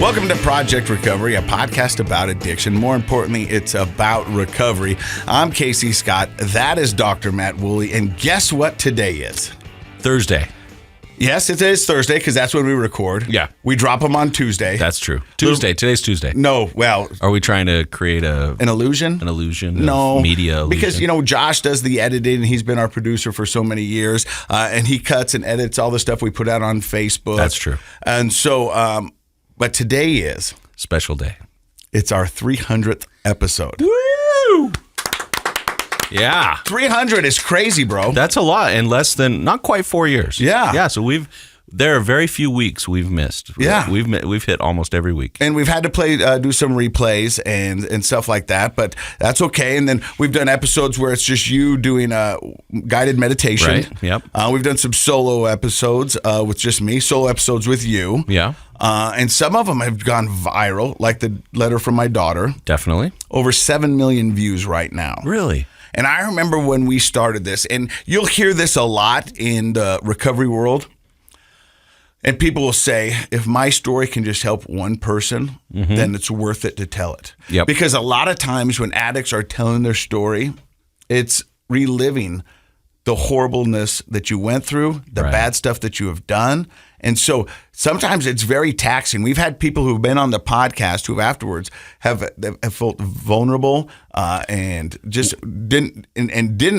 Welcome to Project Recovery, a podcast about addiction. More importantly, it's about recovery. I'm Casey Scott. That is Dr. Matt Woolley. And guess what today is? Thursday. Yes, it is Thursday because that's when we record. Yeah. We drop them on Tuesday. That's true. Tuesday. Today's Tuesday. No, well. Are we trying to create an illusion? An illusion? No. Media illusion? Because, Josh does the editing. He's been our producer for so many years. And he cuts and edits all the stuff we put out on Facebook. That's true. And so, but today is. Special day. It's our 300th episode. Woo! Yeah. 300 is crazy, bro. That's a lot in less than, not quite 4 years. Yeah. Yeah, so there are very few weeks we've missed. Yeah. We've hit almost every week. And we've had to do some replays and stuff like that, but that's okay. And then we've done episodes where it's just you doing a guided meditation. Right, yep. We've done some solo episodes with just me, solo episodes with you. Yeah. And some of them have gone viral, like the letter from my daughter. Definitely. Over 7 million views right now. Really? And I remember when we started this, and you'll hear this a lot in the recovery world. And people will say, if my story can just help one person, then it's worth it to tell it. Yep. Because a lot of times when addicts are telling their story, it's reliving the horribleness that you went through, the bad stuff that you have done. And so sometimes it's very taxing. We've had people who've been on the podcast who afterwards have felt vulnerable and just didn't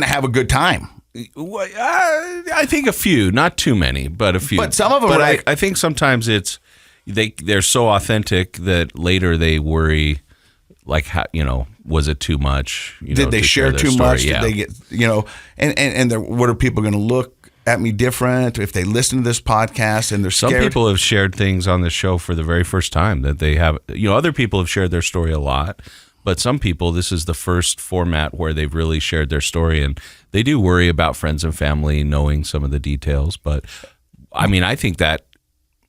have a good time. I think a few, not too many, but a few. But some of them are I think sometimes they're so authentic that later they worry, like, how, was it too much? Did they share too much? Yeah. Did they get, and what are people going to look at me different if they listen to this podcast and they're scared? Some people have shared things on the show for the very first time that they have. Other people have shared their story a lot, but some people, this is the first format where they've really shared their story, and they do worry about friends and family knowing some of the details. But I think that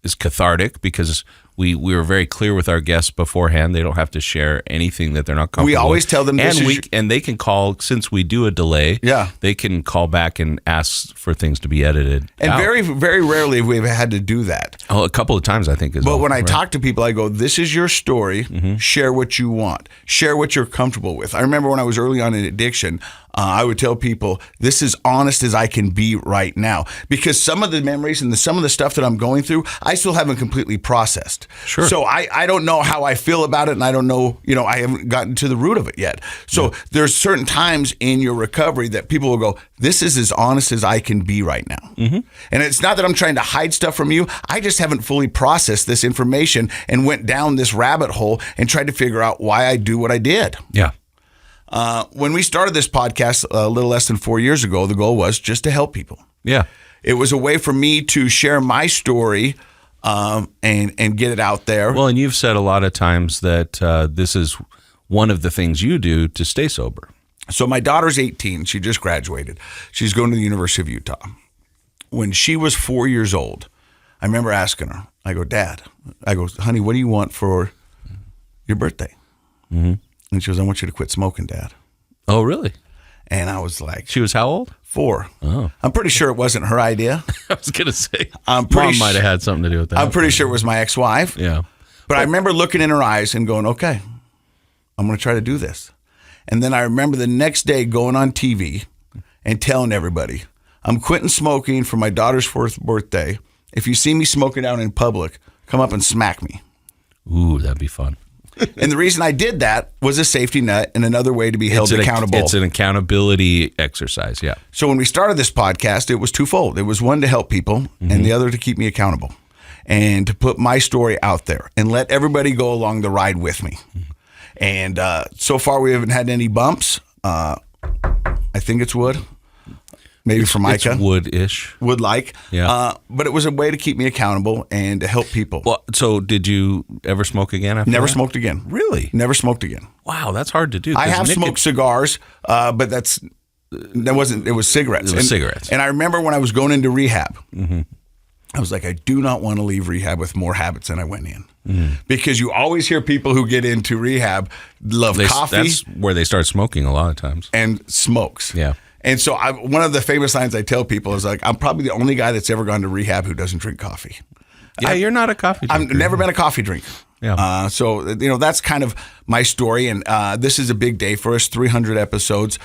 is cathartic because we were very clear with our guests beforehand. They don't have to share anything that they're not comfortable with. We always tell them this and they can call, since we do a delay, they can call back and ask for things to be edited And out. very, very rarely we've had to do that. Oh, a couple of times, I think. But when I talk to people, I go, this is your story. Share what you want. Share what you're comfortable with. I remember when I was early on in addiction, I would tell people, this is honest as I can be right now. Because some of the memories and some of the stuff that I'm going through, I still haven't completely processed. Sure. So I don't know how I feel about it, and I don't know, I haven't gotten to the root of it yet. So there's certain times in your recovery that people will go, this is as honest as I can be right now. And it's not that I'm trying to hide stuff from you. I just haven't fully processed this information and went down this rabbit hole and tried to figure out why I do what I did. Yeah. When we started this podcast a little less than 4 years ago, the goal was just to help people. Yeah. It was a way for me to share my story and get it out there. Well, and you've said a lot of times that this is one of the things you do to stay sober. So my daughter's 18. She just graduated. She's going to the University of Utah. When she was 4 years old, I remember asking her, I go, Dad, honey, what do you want for your birthday? And she goes, I want you to quit smoking, Dad. Oh, really? And I was like... She was how old? 4. Oh. I'm pretty sure it wasn't her idea. I was going to say, Mom might have had something to do with that. I'm pretty sure it was my ex-wife. Yeah. But I remember looking in her eyes and going, okay, I'm going to try to do this. And then I remember the next day going on TV and telling everybody, I'm quitting smoking for my daughter's 4th birthday. If you see me smoking out in public, come up and smack me. Ooh, that'd be fun. And the reason I did that was a safety net and another way to be held accountable. It's an accountability exercise, yeah. So when we started this podcast, it was twofold. It was one to help people and the other to keep me accountable and to put my story out there and let everybody go along the ride with me. And so far we haven't had any bumps. I think it's wood. Maybe for Micah. It's wood-ish. Wood-like. Yeah. But it was a way to keep me accountable and to help people. Well, so did you ever smoke again after Never that? smoked again. Really? Never smoked again. Wow, that's hard to do. I have smoked cigars, but it was cigarettes. It was cigarettes. And I remember when I was going into rehab, I was like, I do not want to leave rehab with more habits than I went in. Because you always hear people who get into rehab love coffee. That's where they start smoking a lot of times. And smokes. Yeah. And so one of the famous lines I tell people is like, I'm probably the only guy that's ever gone to rehab who doesn't drink coffee. Yeah, you're not a coffee drinker. I've never been a coffee drinker. Yeah. So, that's kind of my story. And this is a big day for us, 300 episodes.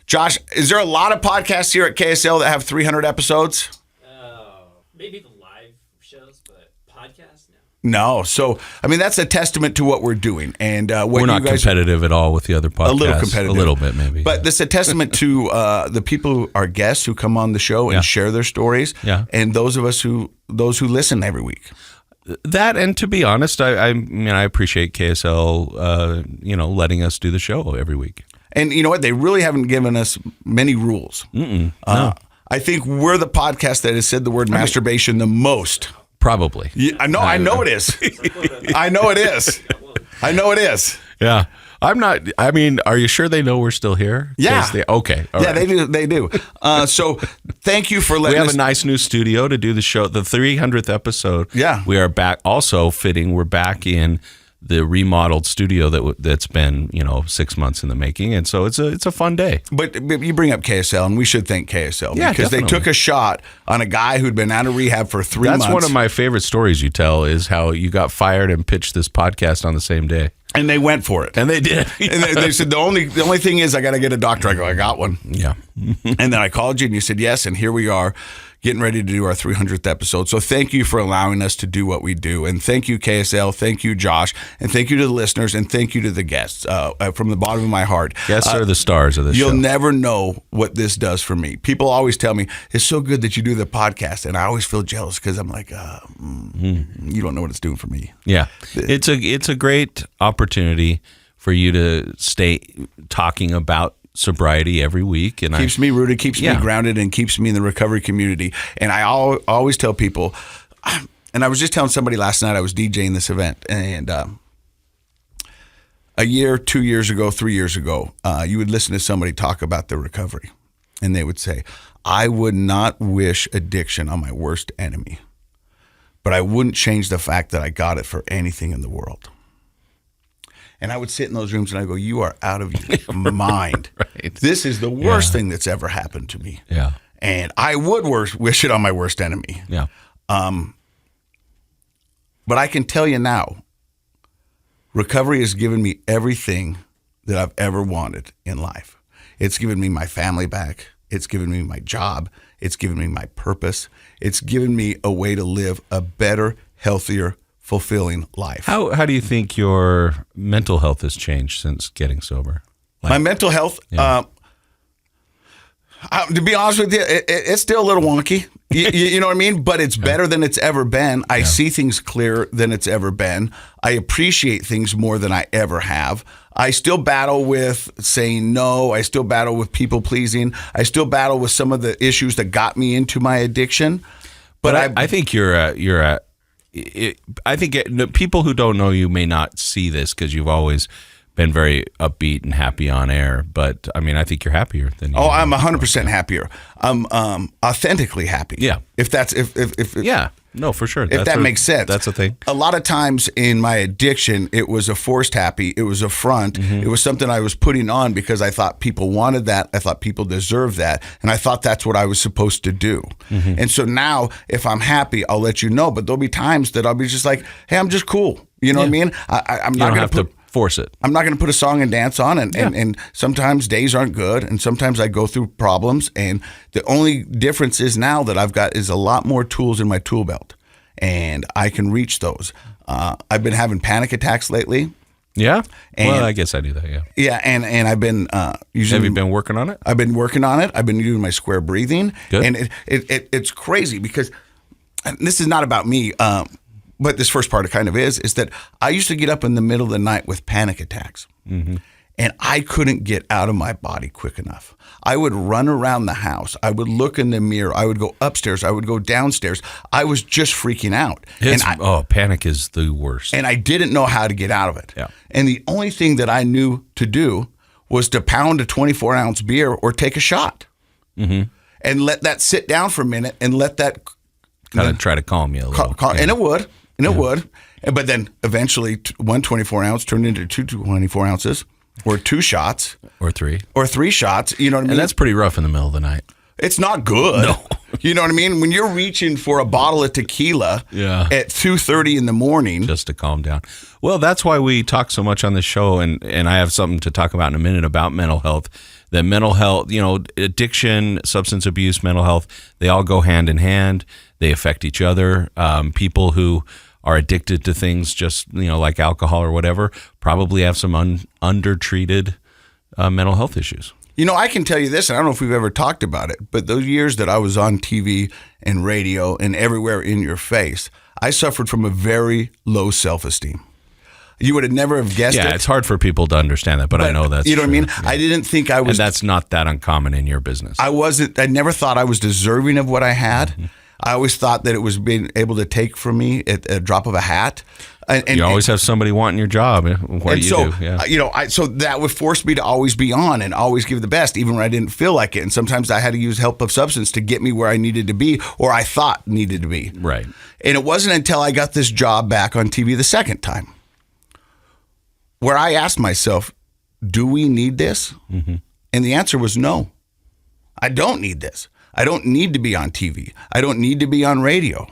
Josh, is there a lot of podcasts here at KSL that have 300 episodes? Maybe the live shows, but podcasts, no. No. So, that's a testament to what we're doing. And what we're not competitive at all with the other podcasts. A little competitive. A little bit, maybe. But this is a testament to the people, our guests who come on the show and share their stories. Yeah. And those who listen every week. That, and to be honest, I appreciate KSL, letting us do the show every week. And you know what? They really haven't given us many rules. No. I think we're the podcast that has said the word masturbation the most. Probably. Yeah, I know it is. I know it is. I know it is. Yeah. I'm not. Are you sure they know we're still here? Yeah. Okay. All right. They do. So thank you for letting us. We have a nice new studio to do the show. The 300th episode. Yeah. We are back. Also fitting, we're back in the remodeled studio that's been 6 months in the making, and so it's a fun day. But you bring up KSL, and we should thank KSL because definitely. They took a shot on a guy who'd been out of rehab for 3 months. That's one of my favorite stories you tell, is how you got fired and pitched this podcast on the same day. And they went for it. And they did. And they said, the only thing is I got to get a doctor. I go, I got one. Yeah. And then I called you and you said yes, and here we are getting ready to do our 300th episode. So thank you for allowing us to do what we do. And thank you, KSL. Thank you, Josh. And thank you to the listeners. And thank you to the guests from the bottom of my heart. Guests are the stars of this show. You'll never know what this does for me. People always tell me, it's so good that you do the podcast. And I always feel jealous because I'm like, you don't know what it's doing for me. Yeah. It's a great opportunity for you to stay talking about sobriety every week, and keeps me rooted, keeps me grounded, and keeps me in the recovery community. And I always tell people, and I was just telling somebody last night, I was DJing this event, and a year, 2 years ago, 3 years ago, you would listen to somebody talk about their recovery, and they would say, I would not wish addiction on my worst enemy, but I wouldn't change the fact that I got it for anything in the world. And I would sit in those rooms and I go, you are out of your mind. Right. This is the worst thing that's ever happened to me. Yeah. And I would wish it on my worst enemy. Yeah. But I can tell you now, recovery has given me everything that I've ever wanted in life. It's given me my family back. It's given me my job. It's given me my purpose. It's given me a way to live a better, healthier, fulfilling life. How do you think your mental health has changed since getting sober? My mental health, to be honest with you, it's still a little wonky. You know what I mean? But it's better than it's ever been. I see things clearer than it's ever been. I appreciate things more than I ever have. I still battle with saying no. I still battle with people pleasing. I still battle with some of the issues that got me into my addiction. But I think people who don't know you may not see this because you've always been very upbeat and happy on air. But I think you're happier than you. Oh, I'm 100% happier. I'm authentically happy. Yeah. If yeah. No, for sure. If that makes sense. That's a thing. A lot of times in my addiction, it was a forced happy. It was a front. Mm-hmm. It was something I was putting on because I thought people wanted that. I thought people deserved that. And I thought that's what I was supposed to do. Mm-hmm. And so now if I'm happy, I'll let you know. But there'll be times that I'll be just like, hey, I'm just cool. You know what I mean? I'm not going to force it. I'm not going to put a song and dance on. And sometimes days aren't good. And sometimes I go through problems. And the only difference is now that I've got is a lot more tools in my tool belt. And I can reach those. I've been having panic attacks lately. Yeah? Well, I guess I do that, yeah. Yeah, and I've been using... Have you been working on it? I've been working on it. I've been using my square breathing. Good. And it's crazy because this is not about me, but this first part kind of is that I used to get up in the middle of the night with panic attacks. Mm-hmm. And I couldn't get out of my body quick enough. I would run around the house. I would look in the mirror. I would go upstairs. I would go downstairs. I was just freaking out. Panic is the worst. And I didn't know how to get out of it. Yeah. And the only thing that I knew to do was to pound a 24-ounce beer or take a shot. Mm-hmm. And let that sit down for a minute and let that... Kind of try to calm you a little. And it would. And it would. But then eventually one 24-ounce turned into two 24 ounces. Or 2 shots. Or 3. Or 3 shots. You know what I mean? And that's pretty rough in the middle of the night. It's not good. No. You know what I mean? When you're reaching for a bottle of tequila at 2:30 in the morning. Just to calm down. Well, that's why we talk so much on the show, and I have something to talk about in a minute about mental health. That mental health, addiction, substance abuse, mental health, they all go hand in hand. They affect each other. People who are addicted to things just, like alcohol or whatever, probably have some undertreated mental health issues. I can tell you this, and I don't know if we've ever talked about it, but those years that I was on TV and radio and everywhere in your face, I suffered from a very low self-esteem. You would have never have guessed it. Yeah, it's hard for people to understand that, but I know that's you know true. what I mean? Yeah. I didn't think I was... And that's not that uncommon in your business. I never thought I was deserving of what I had. Mm-hmm. I always thought that it was being able to take from me at a drop of a hat. And you always have somebody wanting your job. What do you do? Yeah. So that would force me to always be on and always give the best, even when I didn't feel like it. And sometimes I had to use help of substance to get me where I needed to be, or I thought needed to be. Right. And it wasn't until I got this job back on TV the second time where I asked myself, do we need this? Mm-hmm. And the answer was no. I don't need this. I don't need to be on TV. I don't need to be on radio.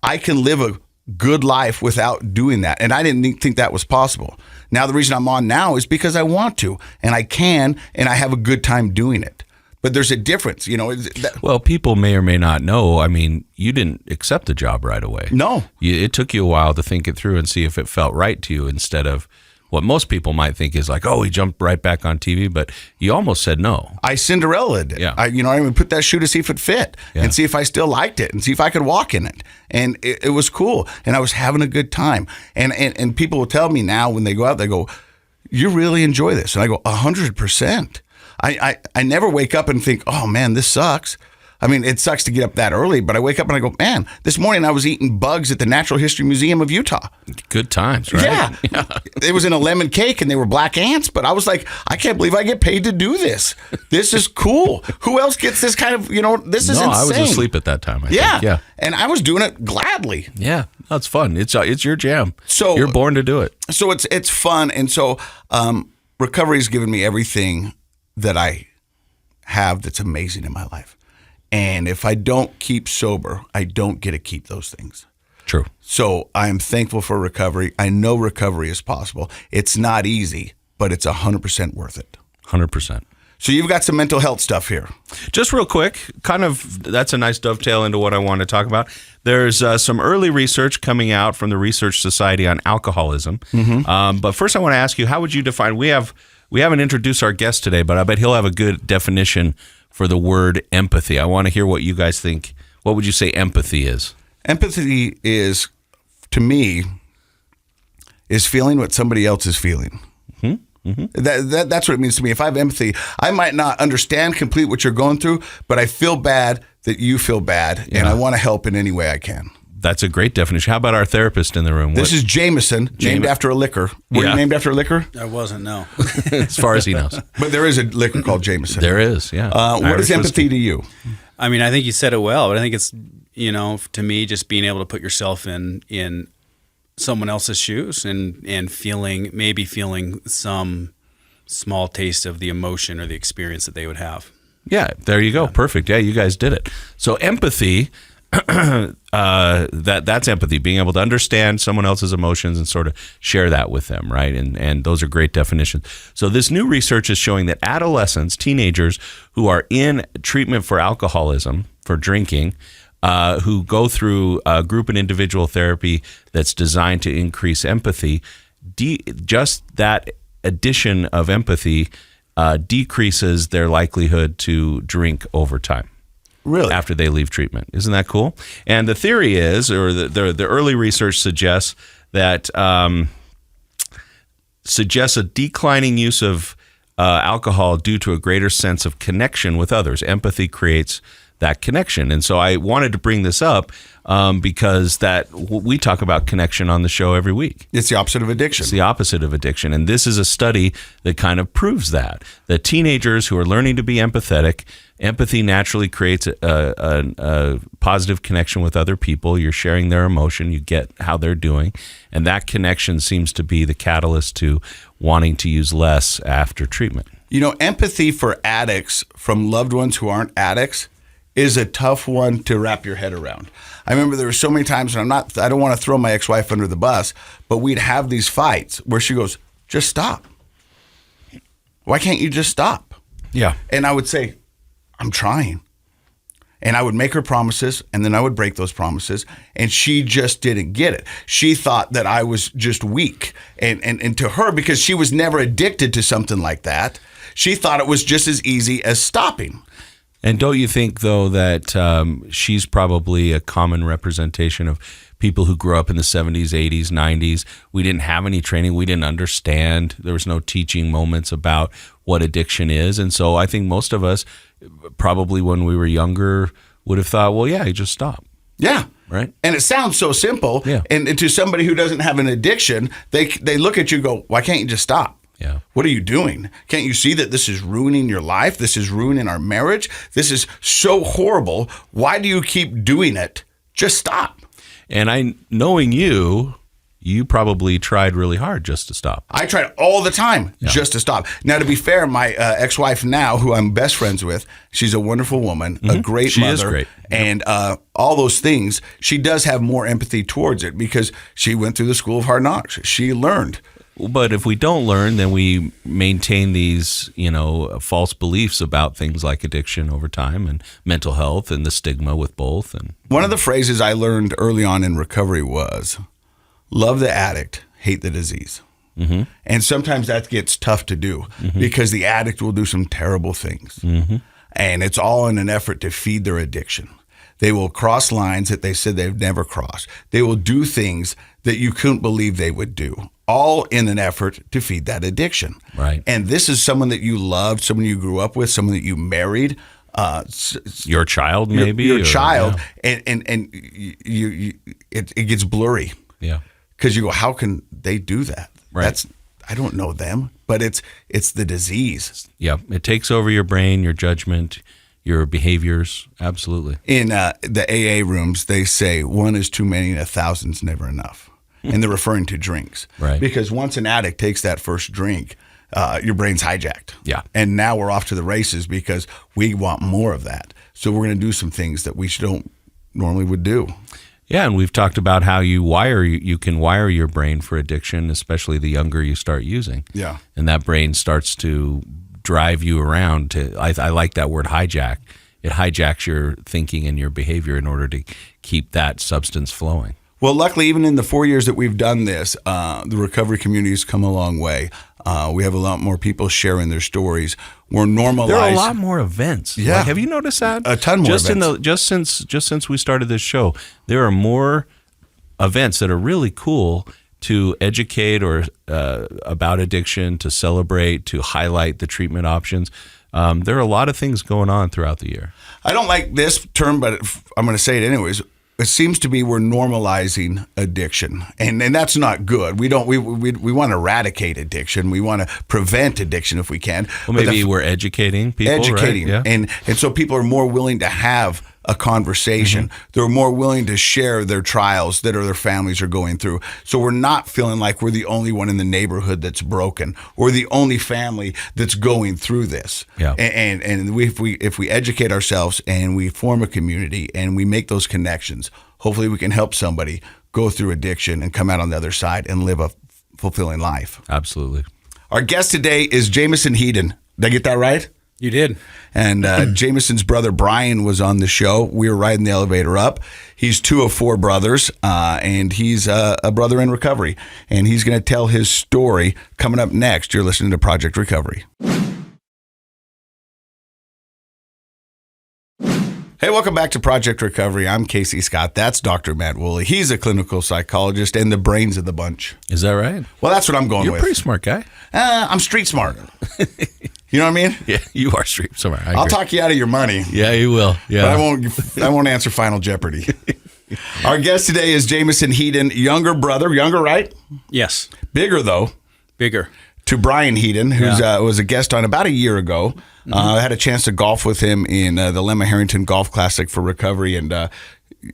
I can live a good life without doing that. And I didn't think that was possible. Now, the reason I'm on now is because I want to, and I can, and I have a good time doing it. But there's a difference, Well, people may or may not know. I mean, you didn't accept the job right away. No. It took you a while to think it through and see if it felt right to you, instead of what most people might think is like, oh, he jumped right back on TV, but you almost said no. I Cinderella'd it. Yeah. I would put that shoe to see if it fit and see if I still liked it and see if I could walk in it. And it was cool. And I was having a good time. And people will tell me now when they go out, they go, you really enjoy this? And I go, 100%. I never wake up and think, oh man, this sucks. I mean, it sucks to get up that early, but I wake up and I go, man, this morning I was eating bugs at the Natural History Museum of Utah. Good times, right? Yeah. It was in a lemon cake and they were black ants, but I was like, I can't believe I get paid to do this. This is cool. Who else gets this kind of, this is insane. I was asleep at that time, I think. Yeah. And I was doing it gladly. Yeah, that's fun. It's your jam. So you're born to do it. So it's fun. And so recovery's given me everything that I have that's amazing in my life. And if I don't keep sober, I don't get to keep those things. True. So I am thankful for recovery. I know recovery is possible. It's not easy, but it's 100% worth it. 100%. So you've got some mental health stuff here. Just real quick, that's a nice dovetail into what I want to talk about. There's some early research coming out from the Research Society on Alcoholism. Mm-hmm. But first I want to ask you, how would you define, we haven't introduced our guest today, but I bet he'll have a good definition for the word empathy. I want to hear what you guys think. What would you say empathy is? Empathy is, to me, is feeling what somebody else is feeling. Mm-hmm. Mm-hmm. That's what it means to me. If I have empathy, I might not understand completely what you're going through, but I feel bad that you feel bad, and I want to help in any way I can. That's a great definition. How about our therapist in the room? This is Jameson, named after a liquor. Were you named after a liquor? I wasn't, no. As far as he knows. But there is a liquor called Jameson. There is, yeah. What is empathy to you? I mean, I think you said it well, but I think it's, to me, just being able to put yourself in someone else's shoes and feeling some small taste of the emotion or the experience that they would have. Yeah, there you go. Yeah. Perfect. Yeah, you guys did it. So empathy... that's empathy, being able to understand someone else's emotions and sort of share that with them, right? And those are great definitions. So this new research is showing that adolescents, teenagers who are in treatment for alcoholism, for drinking, who go through group and individual therapy that's designed to increase empathy, just that addition of empathy decreases their likelihood to drink over time. Really? After they leave treatment. Isn't that cool? And the theory is, or the early research suggests that suggests a declining use of alcohol due to a greater sense of connection with others. Empathy creates that connection. And so I wanted to bring this up because we talk about connection on the show every week. It's the opposite of addiction. It's the opposite of addiction. And this is a study that kind of proves that teenagers who are learning to be empathetic, empathy naturally creates a positive connection with other people. You're sharing their emotion. You get how they're doing. And that connection seems to be the catalyst to wanting to use less after treatment. Empathy for addicts from loved ones who aren't addicts is a tough one to wrap your head around. I remember there were so many times, and I don't want to throw my ex-wife under the bus, but we'd have these fights where she goes, just stop. Why can't you just stop? Yeah. And I would say, I'm trying. And I would make her promises, and then I would break those promises, and she just didn't get it. She thought that I was just weak. And to her, because she was never addicted to something like that, she thought it was just as easy as stopping. And don't you think, though, that she's probably a common representation of people who grew up in the 70s, 80s, 90s? We didn't have any training. We didn't understand. There was no teaching moments about what addiction is. And so I think most of us, probably when we were younger, would have thought, well, yeah, you just stop. Yeah. Right. And it sounds so simple. Yeah. And to somebody who doesn't have an addiction, they look at you and go, why can't you just stop? Yeah. What are you doing? Can't you see that this is ruining your life? This is ruining our marriage. This is so horrible. Why do you keep doing it? Just stop. And knowing you probably tried really hard just to stop. I tried all the time just to stop. Now, to be fair, my ex-wife now, who I'm best friends with, she's a wonderful woman, a great She mother. is great. And all those things, she does have more empathy towards it because she went through the school of hard knocks. She learned. But if we don't learn, then we maintain these, false beliefs about things like addiction over time and mental health and the stigma with both. And One of the phrases I learned early on in recovery was, love the addict, hate the disease. Mm-hmm. And sometimes that gets tough to do because the addict will do some terrible things. Mm-hmm. And it's all in an effort to feed their addiction. They will cross lines that they said they've never crossed. They will do things that you couldn't believe they would do, all in an effort to feed that addiction. Right. And this is someone that you loved, someone you grew up with, someone that you married. Your child, maybe? Your child. Yeah. And it gets blurry. Yeah. Because you go, how can they do that? Right. I don't know them, but it's the disease. Yeah. It takes over your brain, your judgment, your behaviors. Absolutely. In the AA rooms, they say one is too many and 1,000's never enough. And they're referring to drinks. Right. Because once an addict takes that first drink, your brain's hijacked. Yeah. And now we're off to the races because we want more of that. So we're going to do some things that we don't normally would do. Yeah, and we've talked about how you can wire your brain for addiction, especially the younger you start using. Yeah. And that brain starts to drive you around to, I like that word hijack. It hijacks your thinking and your behavior in order to keep that substance flowing. Well, luckily, even in the 4 years that we've done this, the recovery community has come a long way. We have a lot more people sharing their stories. We're normalized. There are a lot more events. Yeah. Like, have you noticed that? A ton more events. Just since we started this show, there are more events that are really cool to educate or about addiction, to celebrate, to highlight the treatment options. There are a lot of things going on throughout the year. I don't like this term, but I'm going to say it anyways. It seems to be we're normalizing addiction, and that's not good. We want to eradicate addiction. We want to prevent addiction if we can. Well, maybe we're educating people, educating, right? Yeah. And so people are more willing to have a conversation. Mm-hmm. They're more willing to share their trials that their families are going through. So we're not feeling like we're the only one in the neighborhood that's broken or the only family that's going through this. Yeah. And if we educate ourselves and we form a community and we make those connections, hopefully we can help somebody go through addiction and come out on the other side and live a fulfilling life. Absolutely. Our guest today is Jameson Hedin. Did I get that right? You did. And Jameson's brother, Brian, was on the show. We were riding the elevator up. He's 2 of 4 brothers, and he's a brother in recovery. And he's going to tell his story coming up next. You're listening to Project Recovery. Hey, welcome back to Project Recovery. I'm Casey Scott. That's Dr. Matt Woolley. He's a clinical psychologist and the brains of the bunch. Is that right? Well, that's what I'm going You're with. a pretty smart guy. I'm street smart. You know what I mean? Yeah, you are street smart. I'll talk you out of your money. Yeah, you will. Yeah, but I won't answer Final Jeopardy. Our guest today is Jameson Hedin, younger brother. Younger, right? Yes. Bigger, though. Bigger. To Brian Hedin, who was a guest on about a year ago. I had a chance to golf with him in the Lemma Harrington Golf Classic for recovery, and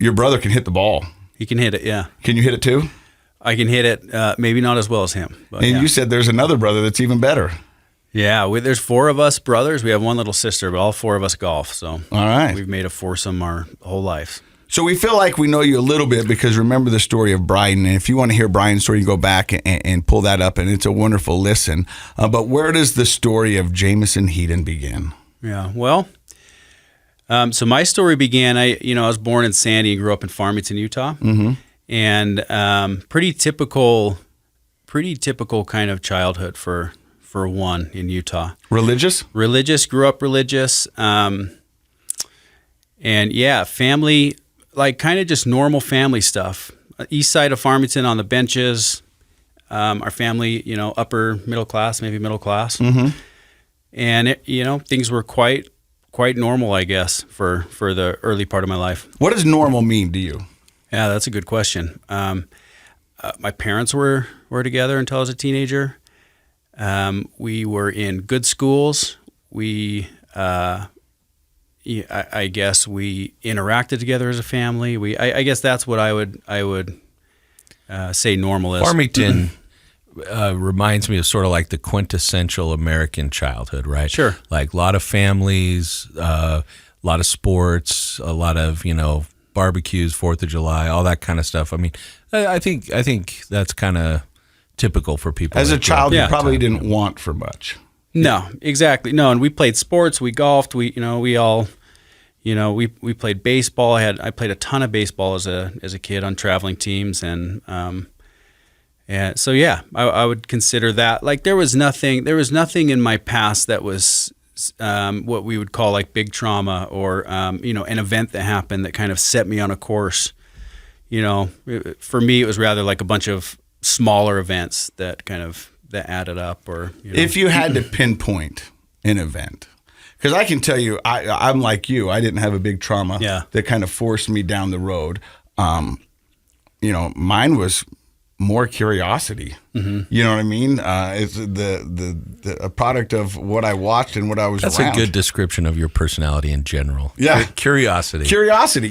your brother can hit the ball. He can hit it, yeah. Can you hit it too? I can hit it, maybe not as well as him. But and you said there's another brother that's even better. Yeah, there's 4 of us brothers. We have 1 little sister, but all 4 of us golf. So All right. we've made a foursome our whole life. So we feel like we know you a little bit because remember the story of Brian. And if you want to hear Brian's story, you go back and pull that up, and it's a wonderful listen. But where does the story of Jameson Hedin begin? Yeah, well, so my story began. I was born in Sandy and grew up in Farmington, Utah, and pretty typical kind of childhood for one in Utah. Religious? Grew up religious, and yeah, family, like kind of just normal family stuff. East side of Farmington on the benches. Our family, upper middle class, maybe middle class. And things were quite normal, I guess, for the early part of my life. What does normal mean to you? Yeah, that's a good question. My parents were together until I was a teenager. We were in good schools. I guess we interacted together as a family. I guess that's what I would say normal is. Farmington reminds me of sort of like the quintessential American childhood, right? Sure. Like a lot of families, a lot of sports, a lot of, barbecues, 4th of July, all that kind of stuff. I mean, I think that's kind of typical for people. As a child, Yeah. you probably didn't want for much. No, exactly. No, and we played sports. We golfed. We played baseball. I played a ton of baseball as a kid on traveling teams, and so yeah, I would consider that. Like there was nothing in my past that was what we would call like big trauma or an event that happened that kind of set me on a course. For me, it was rather like a bunch of smaller events that added up. Or If you had to pinpoint an event, because I can tell you, I'm like you. I didn't have a big trauma that kind of forced me down the road. Mine was more curiosity. You know what I mean? It's a product of what I watched and what I was That's around. a good description of your personality in general. Yeah. Curiosity.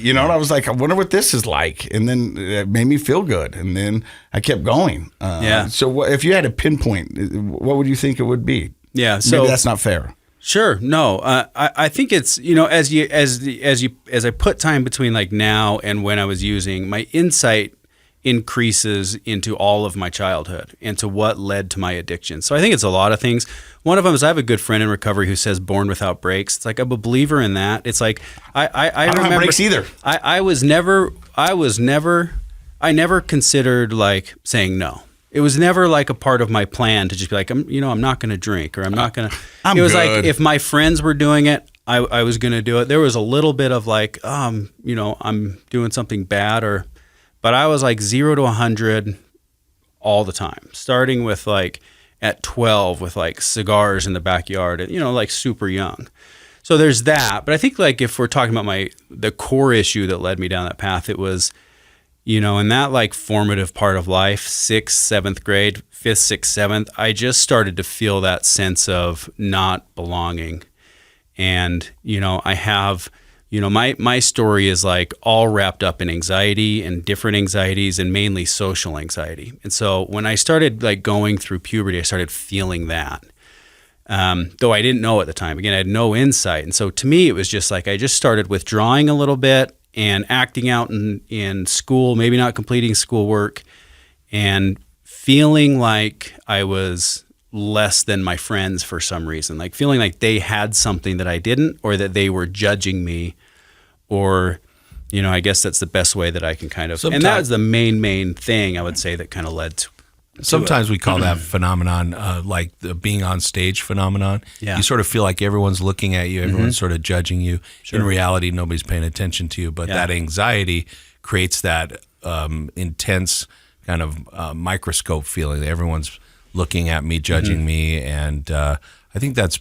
And I was like, I wonder what this is like. And then it made me feel good. And then I kept going. So if you had to pinpoint, what would you think it would be? Yeah. So maybe that's not fair. Sure. No, I think it's, as I put time between like now and when I was using, my insight increases into all of my childhood and to what led to my addiction. So I think it's a lot of things. One of them is I have a good friend in recovery who says born without breaks. It's like I'm a believer in that. It's like I don't remember have breaks either. I never considered like saying no. It was never like a part of my plan to just be like, I'm not going to drink or I'm not going to. It was good. like if my friends were doing it, I was going to do it. There was a little bit of like, I'm doing something bad but I was like 0 to 100 all the time, starting with like at 12 with like cigars in the backyard, like super young. So there's that. But I think like if we're talking about the core issue that led me down that path, it was, in that like formative part of life, 6th, 7th grade, 5th, 6th, 7th, I just started to feel that sense of not belonging. And, I have, my story is like all wrapped up in anxiety and different anxieties and mainly social anxiety. And so when I started like going through puberty, I started feeling that. Though I didn't know at the time. Again, I had no insight. And so to me, it was just like I just started withdrawing a little bit and acting out in school, maybe not completing schoolwork, and feeling like I was less than my friends for some reason, like feeling like they had something that I didn't, or that they were judging me, or, I guess that's the best way that I can kind of, and that was the main thing I would say that kind of led to. Sometimes we call that phenomenon like the being on stage phenomenon. Yeah. You sort of feel like everyone's looking at you, everyone's sort of judging you. Sure. In reality, nobody's paying attention to you, but that anxiety creates that intense kind of microscope feeling that everyone's looking at me, judging me, and I think that's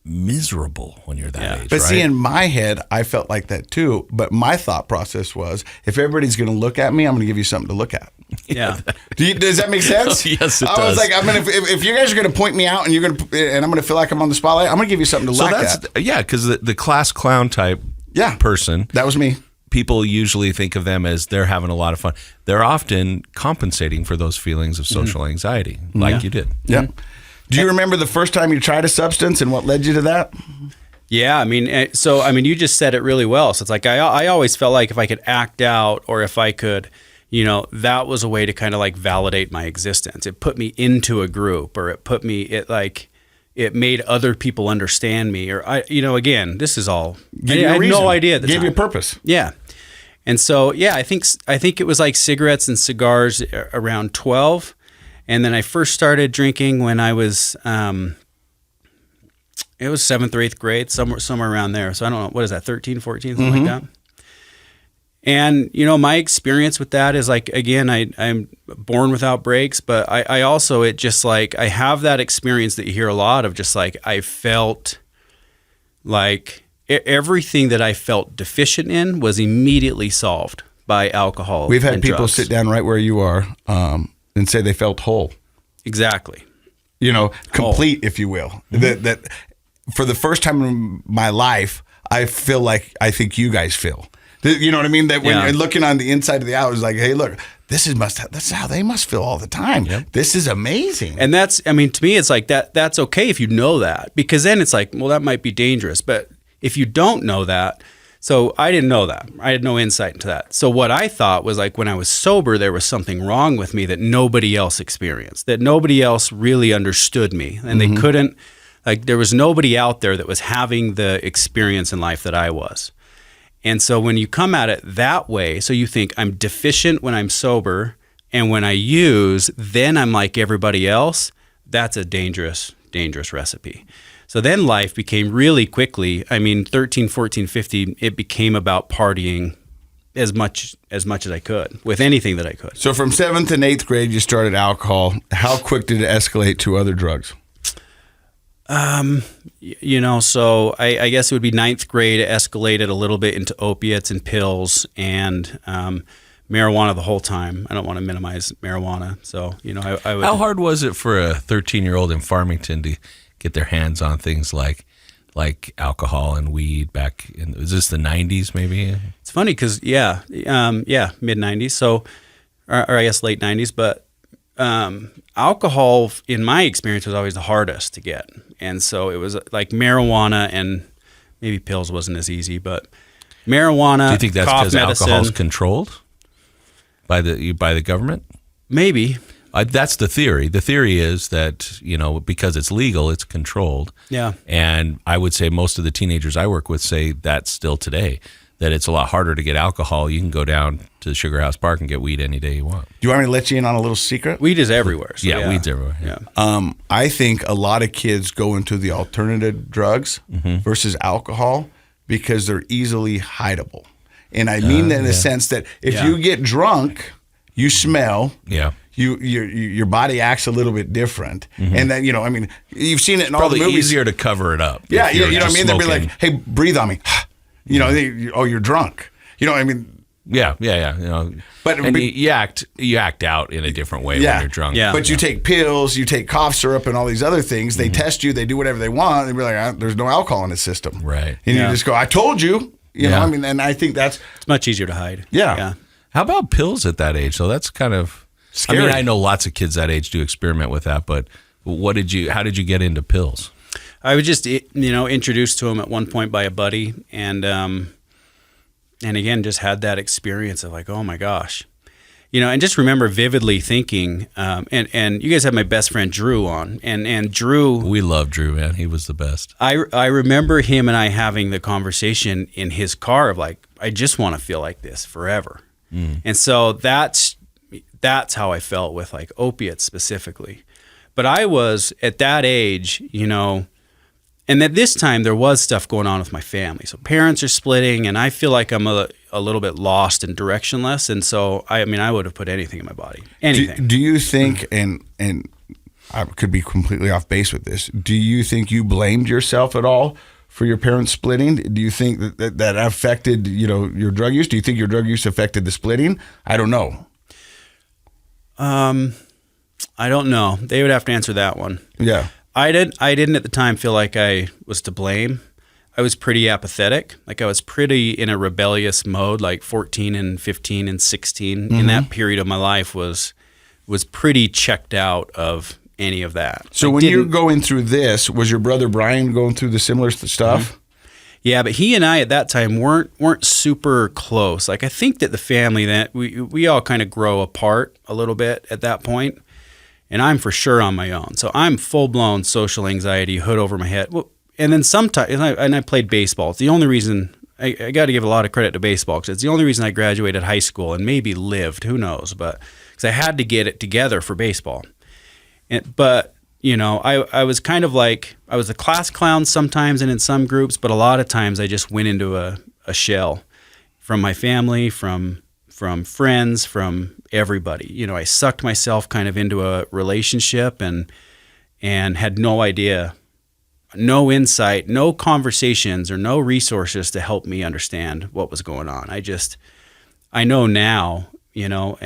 miserable when you're that age. But right? see, in my head, I felt like that too. But my thought process was, if everybody's going to look at me, I'm going to give you something to look at. Yeah. Does that make sense? Yes, it does. I was like, if you guys are going to point me out and I'm going to feel like I'm on the spotlight, I'm going to give you something to look at. Yeah, because the class clown type person, that was me. People usually think of them as they're having a lot of fun. They're often compensating for those feelings of social anxiety, like you did. Yeah. Do you remember the first time you tried a substance and what led you to that? Yeah, I mean, you just said it really well. So it's like I always felt like if I could act out, or if I could, that was a way to kind of like validate my existence. It put me into a group, or it made other people understand me, or again, this is all I had no idea at the time. Gave you a purpose. Yeah. And so, yeah, I think it was like cigarettes and cigars around 12. And then I first started drinking when I was, it was 7th or 8th grade, somewhere around there. So I don't know, what is that, 13, 14, something like that? And, my experience with that is like, again, I'm born without brakes, but I also, it just like, I have that experience that you hear a lot of, just like, I felt like everything that I felt deficient in was immediately solved by alcohol. We've had and people drugs. sit down right where you are and say they felt whole. Exactly. Complete, if you will. Mm-hmm. That for the first time in my life, I feel like I think you guys feel. You know what I mean? That when you're looking on the inside of the out, it's like, hey, look, that's how they must feel all the time. Yep. This is amazing. And to me, it's like that's okay if you know that, because then it's like, well, that might be dangerous. But if you don't know that, so I didn't know that. I had no insight into that. So what I thought was like, when I was sober, there was something wrong with me that nobody else experienced, that nobody else really understood me. And they couldn't, like, there was nobody out there that was having the experience in life that I was. And so when you come at it that way, so you think I'm deficient when I'm sober, and when I use, then I'm like everybody else, that's a dangerous, dangerous recipe. So then life became really quickly, 13, 14, 15, it became about partying as much as I could, with anything that I could. So from 7th and 8th grade, you started alcohol. How quick did it escalate to other drugs? So I guess it would be 9th grade, it escalated a little bit into opiates and pills and marijuana the whole time. I don't want to minimize marijuana. So, I would. How hard was it for a 13-year-old in Farmington to get their hands on things like alcohol and weed back in, was this the 90s maybe? It's funny because, mid-90s. So, or I guess late 90s. But alcohol, in my experience, was always the hardest to get. And so it was like marijuana, and maybe pills wasn't as easy, but marijuana, do you think that's because alcohol's controlled by the government? Maybe. That's the theory. The theory is that, because it's legal, it's controlled. Yeah. And I would say most of the teenagers I work with say that still today, that it's a lot harder to get alcohol. You can go down to the Sugar House Park and get weed any day you want. Do you want me to let you in on a little secret? Weed is everywhere. So weed's everywhere. Yeah. I think a lot of kids go into the alternative drugs versus alcohol because they're easily hideable. And I mean that in a sense that if you get drunk, you smell. Yeah. Your body acts a little bit different, and then you've seen it in all the movies. Easier to cover it up. Yeah, you know what I mean. They'll be like, "Hey, breathe on me." You're drunk. Yeah. But you act out in a different way when you're drunk. Yeah. But you take pills, you take cough syrup, and all these other things. They test you. They do whatever they want. They be like, "There's no alcohol in the system." Right. And you just go, "I told you." You know. And I think it's much easier to hide. Yeah. How about pills at that age? So that's kind of scary. I know lots of kids that age do experiment with that, but how did you get into pills? I was just, introduced to them at one point by a buddy, and again, just had that experience of like, oh my gosh, and just remember vividly thinking, and you guys have my best friend Drew on, and Drew. We love Drew, man. He was the best. I remember him and I having the conversation in his car of like, I just want to feel like this forever. And so that's how I felt with like opiates specifically. But I was at that age, and at this time there was stuff going on with my family. So parents are splitting, and I feel like I'm a little bit lost and directionless. And so I would have put anything in my body, anything. Do you think, and I could be completely off base with this, do you think you blamed yourself at all for your parents splitting? Do you think that affected, your drug use? Do you think your drug use affected the splitting? I don't know. I don't know. They would have to answer that one. Yeah. I didn't at the time feel like I was to blame. I was pretty apathetic. Like I was pretty in a rebellious mode, like 14 and 15 and 16 in that period of my life was pretty checked out of any of that. So I when didn't- you're going through this, was your brother Brian going through the similar stuff? Yeah, but he and I at that time weren't super close. Like I think that the family that we all kind of grow apart a little bit at that point, and I'm for sure on my own. So I'm full blown social anxiety, hood over my head. Well, and then sometimes, and I played baseball. It's the only reason I got to give a lot of credit to baseball because it's the only reason I graduated high school and maybe lived. Who knows? But because I had to get it together for baseball, but. You know, I was kind of like, I was a class clown sometimes and in some groups, but a lot of times I just went into a shell from my family, from friends, from everybody. You know, I sucked myself kind of into a relationship and had no idea, no insight, no conversations or no resources to help me understand what was going on. I know now, you know,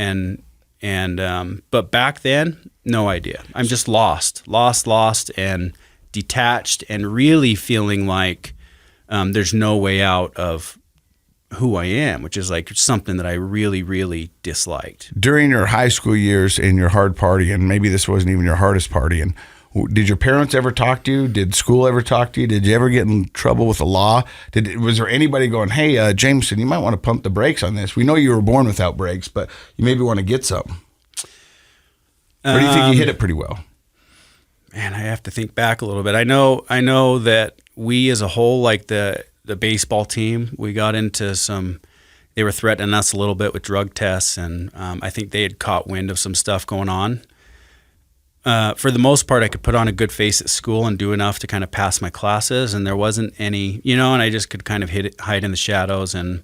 but back then, no idea. I'm just lost, and detached, and really feeling like there's no way out of who I am, which is like something that I really, really disliked. During your high school years and your hard party, and maybe this wasn't even your hardest party, and did your parents ever talk to you? Did school ever talk to you? Did you ever get in trouble with the law? Was there anybody going, hey, Jameson, you might want to pump the brakes on this? We know you were born without brakes, but you maybe want to get some. Or do you think you hit it pretty well? Man, I have to think back a little bit. I know that we as a whole, like the baseball team, we got into they were threatening us a little bit with drug tests, and I think they had caught wind of some stuff going on. For the most part, I could put on a good face at school and do enough to kind of pass my classes, and there wasn't any, you know, and I just could kind of hide in the shadows. And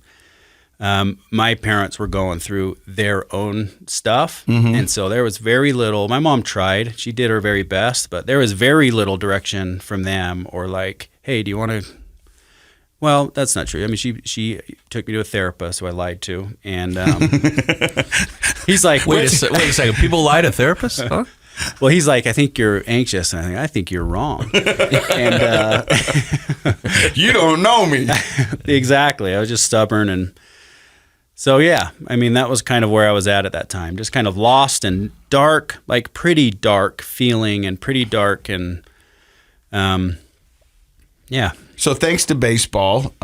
my parents were going through their own stuff, and so there was very little. My mom tried; she did her very best, but there was very little direction from them, or like, "Hey, do you want to?" Well, that's not true. I mean, she took me to a therapist who I lied to, and he's like, Wait a second. People lie to therapists? Huh? Well, he's like, I think you're anxious, and I think you're wrong. And You don't know me. exactly, I was just stubborn, and so yeah, I mean, that was kind of where I was at that time, just kind of lost and dark, like pretty dark feeling, and pretty dark, and yeah. So thanks to baseball,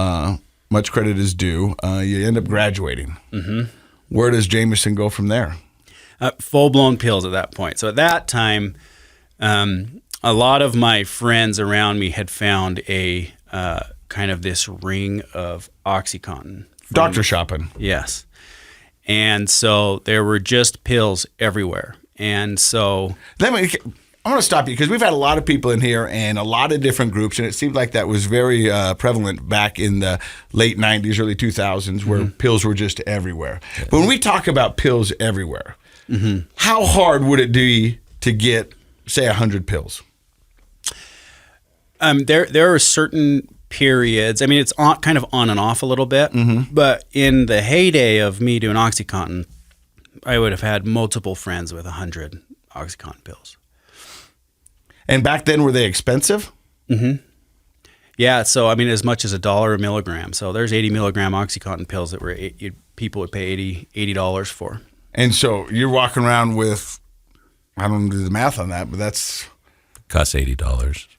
much credit is due. You end up graduating. Mm-hmm. Where does Jameson go from there? Full-blown pills at that point. So at that time, a lot of my friends around me had found a kind of this ring of OxyContin. Doctor shopping. Yes. And so there were just pills everywhere. And so... I want to stop you because we've had a lot of people in here and a lot of different groups, and it seemed like that was very prevalent back in the late 90s, early 2000s, where pills were just everywhere. Yeah. But when we talk about pills everywhere, how hard would it be to get, say, 100 pills? There are certain periods. I mean, it's kind of on and off a little bit. But in the heyday of me doing OxyContin, I would have had multiple friends with 100 OxyContin pills. And back then, were they expensive? Yeah. So, I mean, as much as $1 a milligram. So there's 80 milligram OxyContin pills that people would pay $80 for. And so you're walking around with, I don't do the math on that, but that's... Costs $80.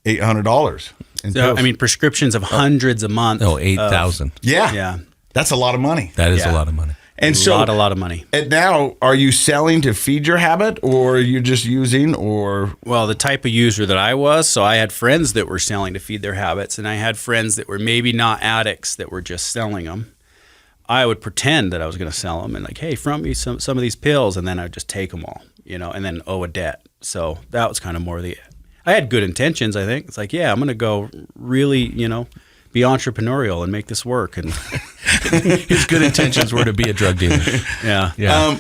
$800. So, I mean, prescriptions of hundreds a month. Oh, 8,000. Yeah. That's a lot of money. That is a lot of money. And a lot of money. And now, are you selling to feed your habit, or are you just using, or? Well, the type of user that I was, so I had friends that were selling to feed their habits, and I had friends that were maybe not addicts that were just selling them. I would pretend that I was going to sell them and like, hey, front me some of these pills, and then I'd just take them all, you know, and then owe a debt. So that was kind of more I had good intentions, I think. It's like, yeah, I'm going to go really, you know, be entrepreneurial and make this work. And his good intentions were to be a drug dealer. Yeah.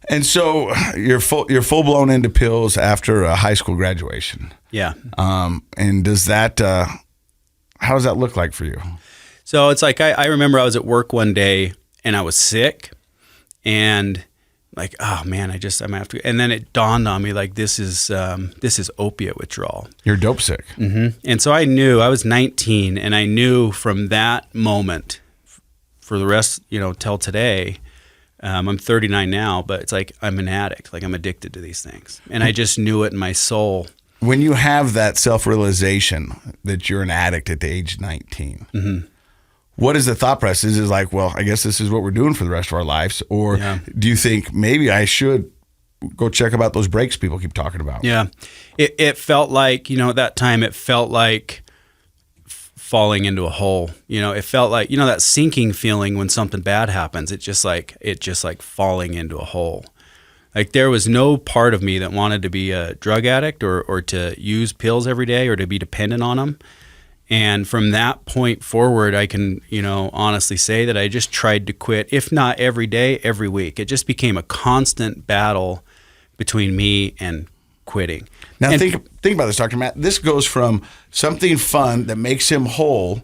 And so you're full blown into pills after a high school graduation. Yeah. And does that how does that look like for you? So it's like I remember I was at work one day and I was sick, and like, oh man, I'm gonna have to. And then it dawned on me, like, this is opiate withdrawal. You're dope sick. And so I knew, I was 19, and I knew from that moment, for the rest, you know, till today. I'm 39 now, but it's like I'm an addict, like I'm addicted to these things, and I just knew it in my soul. when you have that self-realization that you're an addict at the age of 19, what is the thought process? Is it like, well, I guess this is what we're doing for the rest of our lives? Or do you think maybe I should go check about those breaks people keep talking about? Yeah. It felt like, at that time, it felt like falling into a hole. It felt like, that sinking feeling when something bad happens. It's just like falling into a hole. Like there was no part of me that wanted to be a drug addict or to use pills every day or to be dependent on them. And from that point forward, I can, honestly say that I just tried to quit, if not every day, every week. It just became a constant battle between me and quitting. Now think about this, Dr. Matt. This goes from something fun that makes him whole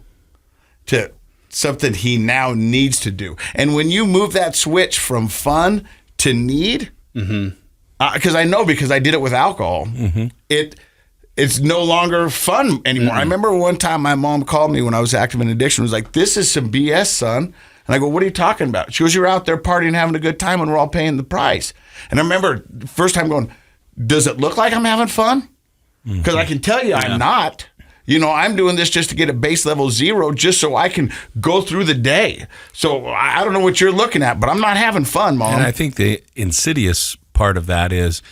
to something he now needs to do. And when you move that switch from fun to need, because I know because I did it with alcohol, it's no longer fun anymore. I remember one time my mom called me when I was active in addiction, was like, "This is some BS, son." And I go, "What are you talking about?" She goes, "You're out there partying, having a good time, and we're all paying the price." And I remember the first time going, "Does it look like I'm having fun?" Because I can tell you I'm not. I'm doing this just to get a base level 0 just so I can go through the day. So I don't know what you're looking at, but I'm not having fun, Mom. And I think the insidious part of that is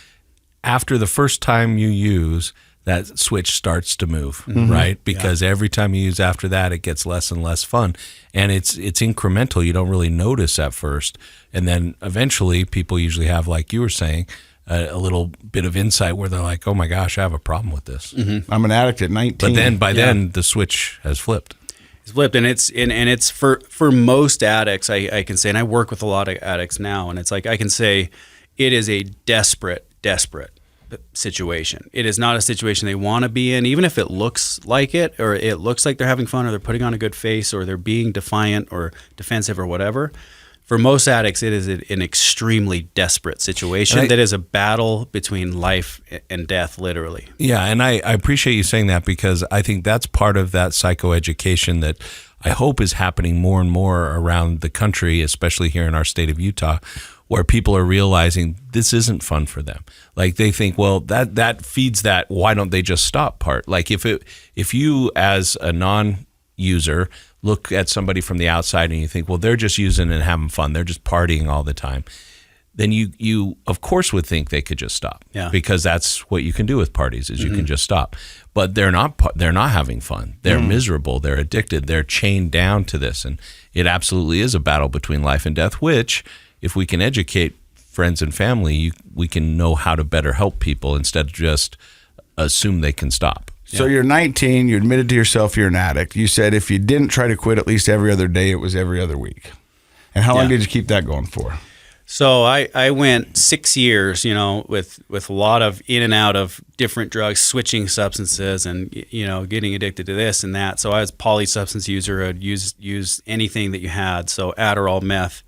after the first time you use, that switch starts to move, right? Because every time you use after that, it gets less and less fun. And it's incremental. You don't really notice at first. And then eventually people usually have, like you were saying, a little bit of insight where they're like, "Oh my gosh, I have a problem with this." I'm an addict at 19. But then by then the switch has flipped. It's flipped, and it's for most addicts, I can say, and I work with a lot of addicts now, and it's like I can say it is a desperate situation. It is not a situation they want to be in, even if it looks like it, or it looks like they're having fun, or they're putting on a good face, or they're being defiant or defensive or whatever. For most addicts, it is an extremely desperate situation that is a battle between life and death, literally. Yeah, and I appreciate you saying that because I think that's part of that psychoeducation that I hope is happening more and more around the country, especially here in our state of Utah, where people are realizing this isn't fun for them. Like they think, well, that feeds that why don't they just stop part. Like if you as a non-user look at somebody from the outside and you think, well, they're just using and having fun, they're just partying all the time, then you of course would think they could just stop. Yeah. Because that's what you can do with parties is you can just stop. But they're not having fun. They're miserable, they're addicted, they're chained down to this. And it absolutely is a battle between life and death, which if we can educate friends and family, we can know how to better help people instead of just assume they can stop. So you're 19, you admitted to yourself you're an addict. You said if you didn't try to quit at least every other day, it was every other week. And how long did you keep that going for? So I went 6 years, with a lot of in and out of different drugs, switching substances and, getting addicted to this and that. So I was a polysubstance user. I'd use anything that you had. So Adderall, meth,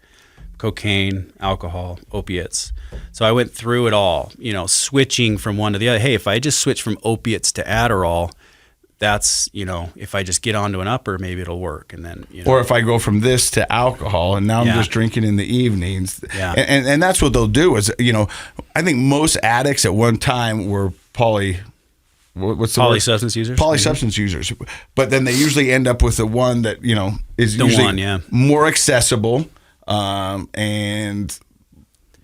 cocaine, alcohol, opiates. So I went through it all, switching from one to the other. Hey, if I just switch from opiates to Adderall, that's, if I just get onto an upper, maybe it'll work. And then, Or if I go from this to alcohol and now I'm just drinking in the evenings. Yeah. And that's what they'll do is, I think most addicts at one time were polysubstance users. Polysubstance users. But then they usually end up with the one that, is the usually one, more accessible. And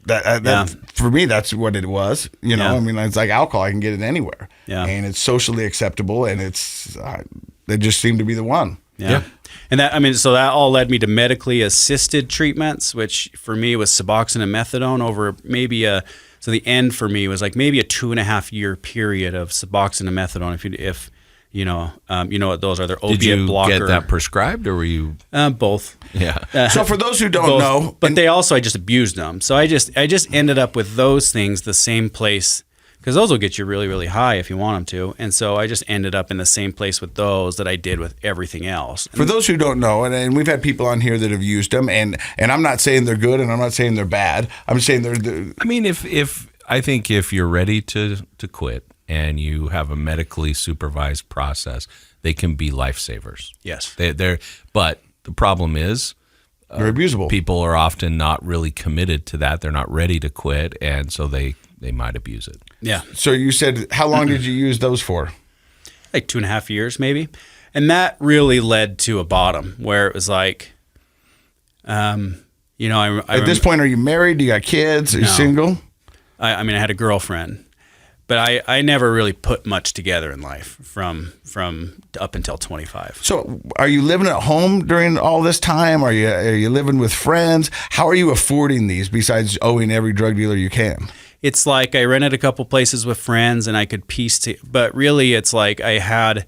that for me, that's what it was. I mean, it's like alcohol. I can get it anywhere. Yeah. And it's socially acceptable, and they just seem to be the one. Yeah. And so that all led me to medically assisted treatments, which for me was Suboxone and methadone over maybe so the end for me was like maybe a 2.5 year period of Suboxone and methadone. If you know what those are. They're opiate blocker. Did you get that prescribed, or were you both? Yeah. So for those who don't know, but I just abused them. So I just ended up with those things the same place, because those will get you really, really high if you want them to. And so I just ended up in the same place with those that I did with everything else. For those who don't know, and we've had people on here that have used them, and I'm not saying they're good, and I'm not saying they're bad. I'm saying they're. I mean, I think if you're ready to quit and you have a medically supervised process, they can be lifesavers. Yes. But the problem is they're abusable. People are often not really committed to that. They're not ready to quit, and so they might abuse it. Yeah. So you said, how long did you use those for? Like 2.5 years maybe. And that really led to a bottom where it was like, you know, At this point, are you married? Do you got kids? Are you No. single? I mean, I had a girlfriend, but I never really put much together in life from up until 25. So are you living at home during all this time? Are you living with friends? How are you affording these besides owing every drug dealer you can? It's like I rented a couple places with friends and I could but really it's like I had,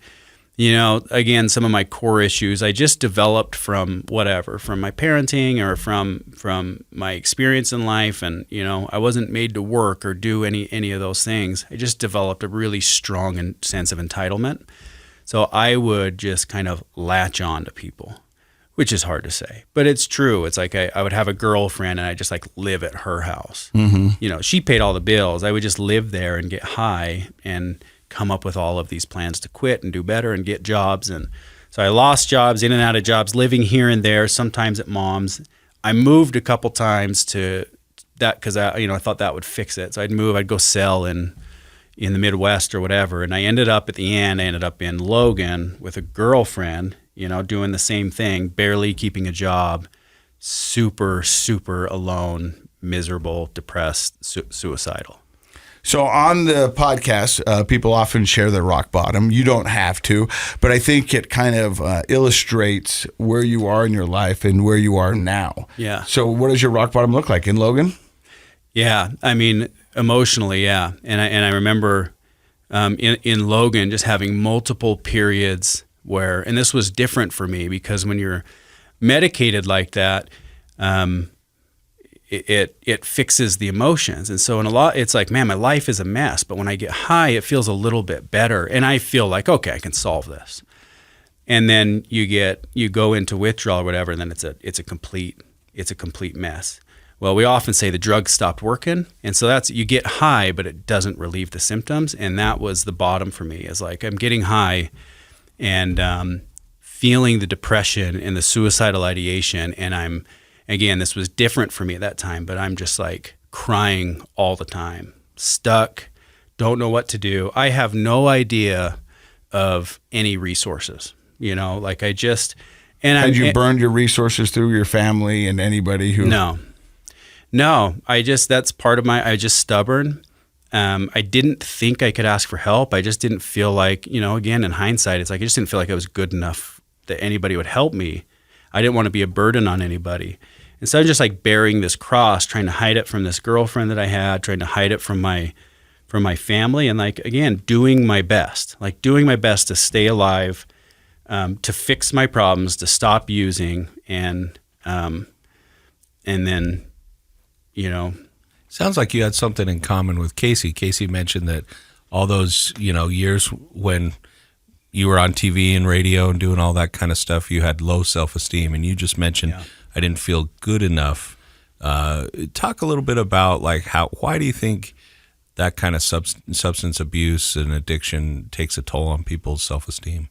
you know, again, some of my core issues I just developed from my parenting or from my experience in life. And, you know, I wasn't made to work or do any of those things. I just developed a really strong sense of entitlement. So I would just kind of latch on to people, which is hard to say, but it's true. It's like I would have a girlfriend and I just like live at her house. Mm-hmm. You know, she paid all the bills. I would just live there and get high and come up with all of these plans to quit and do better and get jobs. And so I lost jobs, in and out of jobs, living here and there, sometimes at mom's. I moved a couple times to that because I thought that would fix it. So I'd go sell in the Midwest or whatever. And I ended up in Logan with a girlfriend, you know, doing the same thing, barely keeping a job, super, super alone, miserable, depressed, suicidal. So on the podcast, people often share their rock bottom. You don't have to, but I think it kind of illustrates where you are in your life and where you are now. Yeah. So what does your rock bottom look like in Logan? Yeah, I mean, emotionally, yeah. And I remember in Logan just having multiple periods where, and this was different for me because when you're medicated like that, it fixes the emotions. And so in a lot, it's like, man, my life is a mess. But when I get high, it feels a little bit better. And I feel like, okay, I can solve this. And then you go into withdrawal or whatever, and then it's a complete mess. Well, we often say the drug stopped working. And so you get high, but it doesn't relieve the symptoms. And that was the bottom for me, is like, I'm getting high and feeling the depression and the suicidal ideation. And again, this was different for me at that time, but I'm just like crying all the time, stuck, don't know what to do. I have no idea of any resources, you know, like I just, and Had you burned your resources through your family and anybody who? No, that's part of I just stubborn. I didn't think I could ask for help. I just didn't feel like, you know, again, in hindsight, it's like, I just didn't feel like I was good enough that anybody would help me. I didn't want to be a burden on anybody. And so I'm just like bearing this cross, trying to hide it from this girlfriend that I had, trying to hide it from my family. And like, again, doing my best to stay alive, to fix my problems, to stop using. And then, you know. Sounds like you had something in common with Casey. Casey mentioned that all those, you know, years when you were on TV and radio and doing all that kind of stuff, you had low self-esteem. And you just mentioned, I didn't feel good enough. Talk a little bit about like why do you think that kind of substance abuse and addiction takes a toll on people's self-esteem?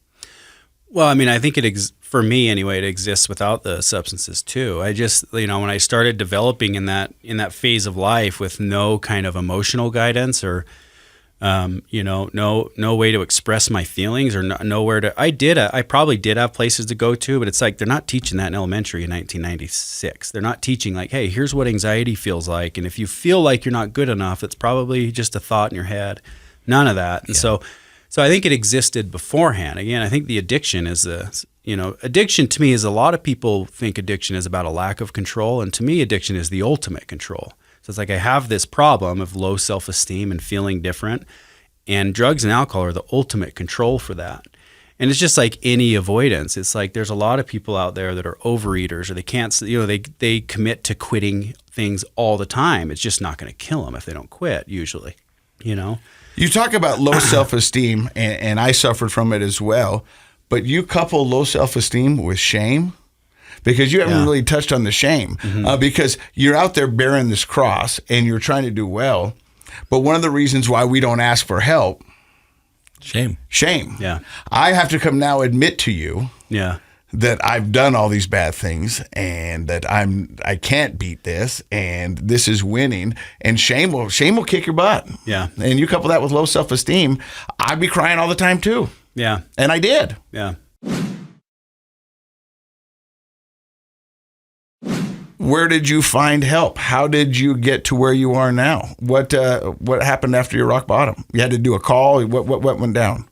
Well, I mean, I think for me anyway, it exists without the substances too. I just, you know, when I started developing in that phase of life with no kind of emotional guidance or, you know, no way to express my feelings or nowhere to, I probably did have places to go to, but it's like, they're not teaching that in elementary in 1996. They're not teaching like, hey, here's what anxiety feels like. And if you feel like you're not good enough, it's probably just a thought in your head. None of that. And so I think it existed beforehand. Again, I think the addiction is addiction to me is, a lot of people think addiction is about a lack of control. And to me, addiction is the ultimate control. So it's like, I have this problem of low self-esteem and feeling different, and drugs and alcohol are the ultimate control for that. And it's just like any avoidance. It's like, there's a lot of people out there that are overeaters, or they can't, you know, they commit to quitting things all the time. It's just not going to kill them if they don't quit, usually, you know? You talk about low self-esteem, and I suffered from it as well, but you couple low self-esteem with shame, because you haven't really touched on the shame, because you're out there bearing this cross and you're trying to do well. But one of the reasons why we don't ask for help, shame. Yeah. I have to come now admit to you that I've done all these bad things and that I can't beat this and this is winning, and shame will kick your butt. Yeah. And you couple that with low self-esteem, I'd be crying all the time too. Yeah. And I did. Yeah. Where did you find help? How did you get to where you are now? What happened after your rock bottom? You had to do a call. What went down?